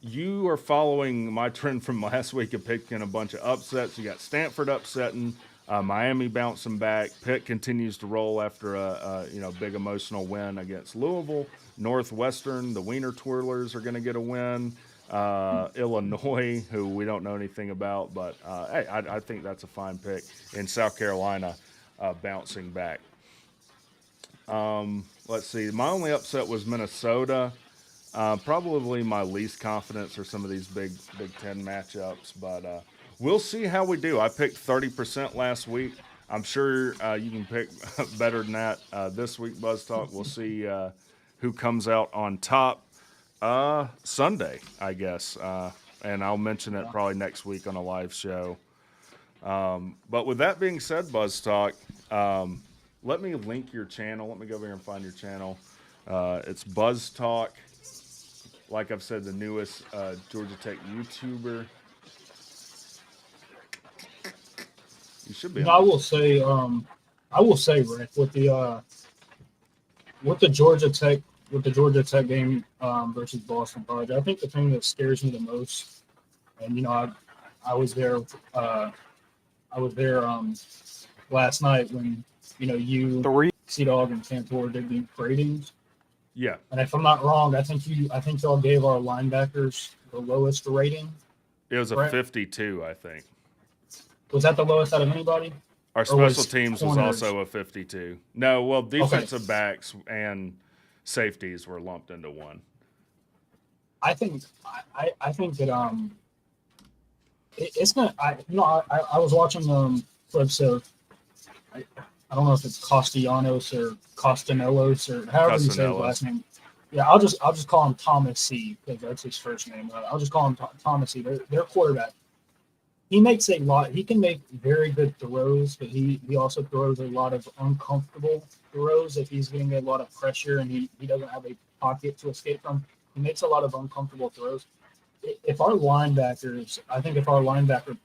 you are following my trend from last week of picking a bunch of upsets. You got Stanford upsetting, Miami bouncing back. Pitt continues to roll after a big emotional win against Louisville. Northwestern, the Wiener Twirlers are going to get a win. Illinois, who we don't know anything about, but hey, I think that's a fine pick. In South Carolina, bouncing back. Let's see. My only upset was Minnesota. Probably my least confidence for some of these Big Ten matchups, but we'll see how we do. I picked 30% last week. I'm sure you can pick better than that this week, Buzz Talk. We'll see who comes out on top Sunday, I guess. And I'll mention it probably next week on a live show. But with that being said, Buzz Talk, let me link your channel. Let me go over here and find your channel. It's Buzz Talk. Like I've said, the newest Georgia Tech YouTuber. You should be. I will say, Rick, with the Georgia Tech game versus Boston College, I think the thing that scares me the most, and I was there last night when you, Sea Dog, and Cantor did the ratings. Yeah. And if I'm not wrong, I think y'all gave our linebackers the lowest rating. It was correct? a 52, I think. Was that the lowest out of anybody? Our special teams was corners? also a 52. No, well, defensive backs and safeties were lumped into one. I think that it's not. I was watching clips of I don't know if it's Castellanos or Castanelos or however you say his last name. Yeah, I'll just call him Thomas C because that's his first name. I'll just call him Thomas C. Their quarterback. He makes a lot. He can make very good throws, but he also throws a lot of uncomfortable throws if he's getting a lot of pressure and he doesn't have a pocket to escape from. He makes a lot of uncomfortable throws. If our linebacker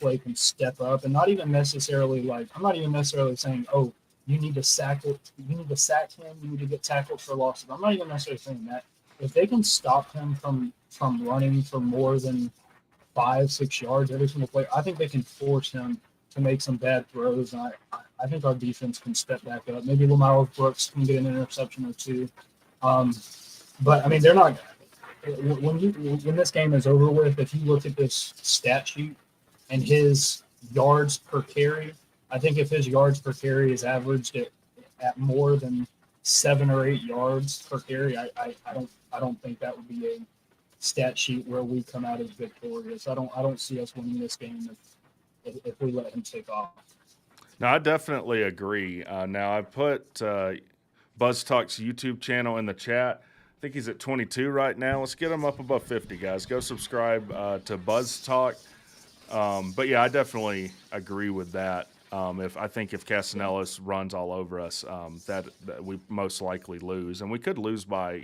play can step up, and not even necessarily I'm not even necessarily saying, oh, you need to sack him, you need to get tackled for losses. I'm not even necessarily saying that. If they can stop him from running for more than 5-6 yards every single play, I think they can force him to make some bad throws. And I think our defense can step back up. Maybe Lamar Brooks can get an interception or two. But I mean, they're not. When this game is over with, if you look at this stat sheet and his yards per carry, I think if his yards per carry is averaged at more than 7 or 8 yards per carry, I don't think that would be a stat sheet where we come out as victorious. I don't see us winning this game if we let him take off. No, I definitely agree. Now I put Buzz Talk's YouTube channel in the chat. I think he's at 22 right now. Let's get him up above 50, guys. Go subscribe to Buzz Talk. But yeah, I definitely agree with that. I think if Castanelos runs all over us, that we most likely lose, and we could lose by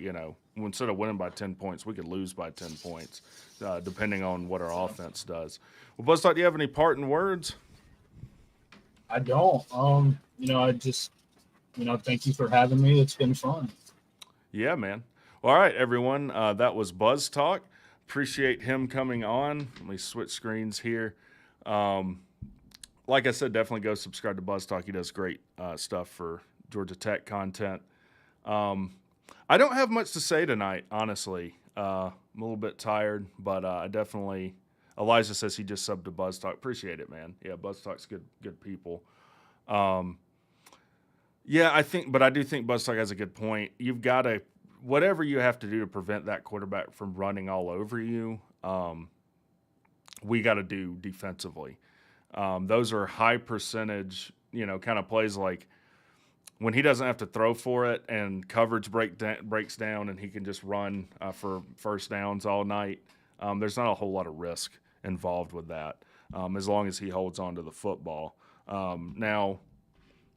instead of winning by 10 points, we could lose by 10 points, depending on what our offense does. Well, Buzz Talk, do you have any parting words? I don't. I just thank you for having me. It's been fun. Yeah, man. All right, everyone. That was Buzz Talk. Appreciate him coming on. Let me switch screens here. Like I said, definitely go subscribe to Buzz Talk. He does great stuff for Georgia Tech content. I don't have much to say tonight, honestly. I'm a little bit tired, but I definitely. Elijah says he just subbed to Buzz Talk. Appreciate it, man. Yeah, Buzz Talk's good people. Yeah, I do think Buzz Talk has a good point. You've got to, whatever you have to do to prevent that quarterback from running all over you, we got to do defensively. Those are high percentage, kind of plays like when he doesn't have to throw for it and coverage breaks down and he can just run for first downs all night. There's not a whole lot of risk involved with that as long as he holds on to the football. Now,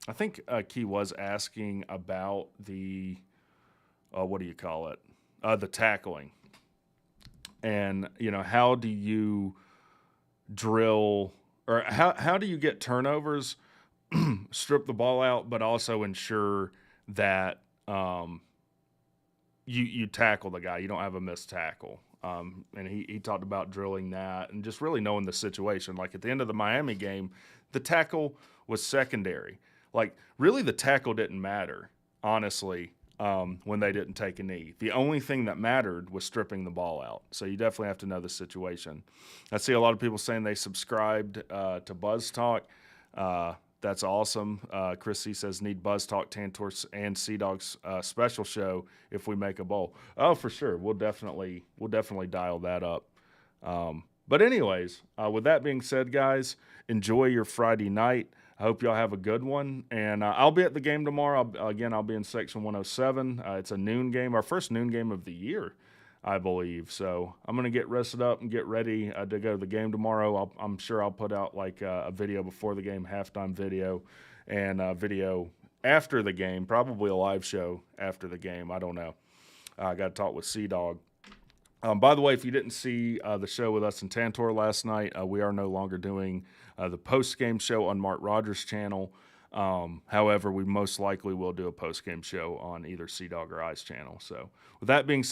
I think Key was asking about the the tackling. And, how do you drill or how do you get turnovers, strip the ball out, but also ensure that you tackle the guy, you don't have a missed tackle. And he talked about drilling that and just really knowing the situation. Like at the end of the Miami game, the tackle was secondary. Like really the tackle didn't matter, honestly, when they didn't take a knee. The only thing that mattered was stripping the ball out. So you definitely have to know the situation. I see a lot of people saying they subscribed to Buzz Talk. That's awesome. Chris C says need BuzzTalk, Tantor, and Sea Dog's special show if we make a bowl. Oh, for sure. We'll definitely dial that up. But anyways, with that being said, guys, enjoy your Friday night. I hope y'all have a good one. And I'll be at the game tomorrow. I'll be in section 107. It's a noon game, our first noon game of the year, I believe. So I'm going to get rested up and get ready to go to the game tomorrow. I'm sure I'll put out like a video before the game, halftime video, and a video after the game, probably a live show after the game. I don't know. I got to talk with Sea Dog. By the way, if you didn't see the show with us and Tantor last night, we are no longer doing the post-game show on Mark Rogers' channel. However, we most likely will do a post-game show on either Sea Dog or I's channel. So with that being said,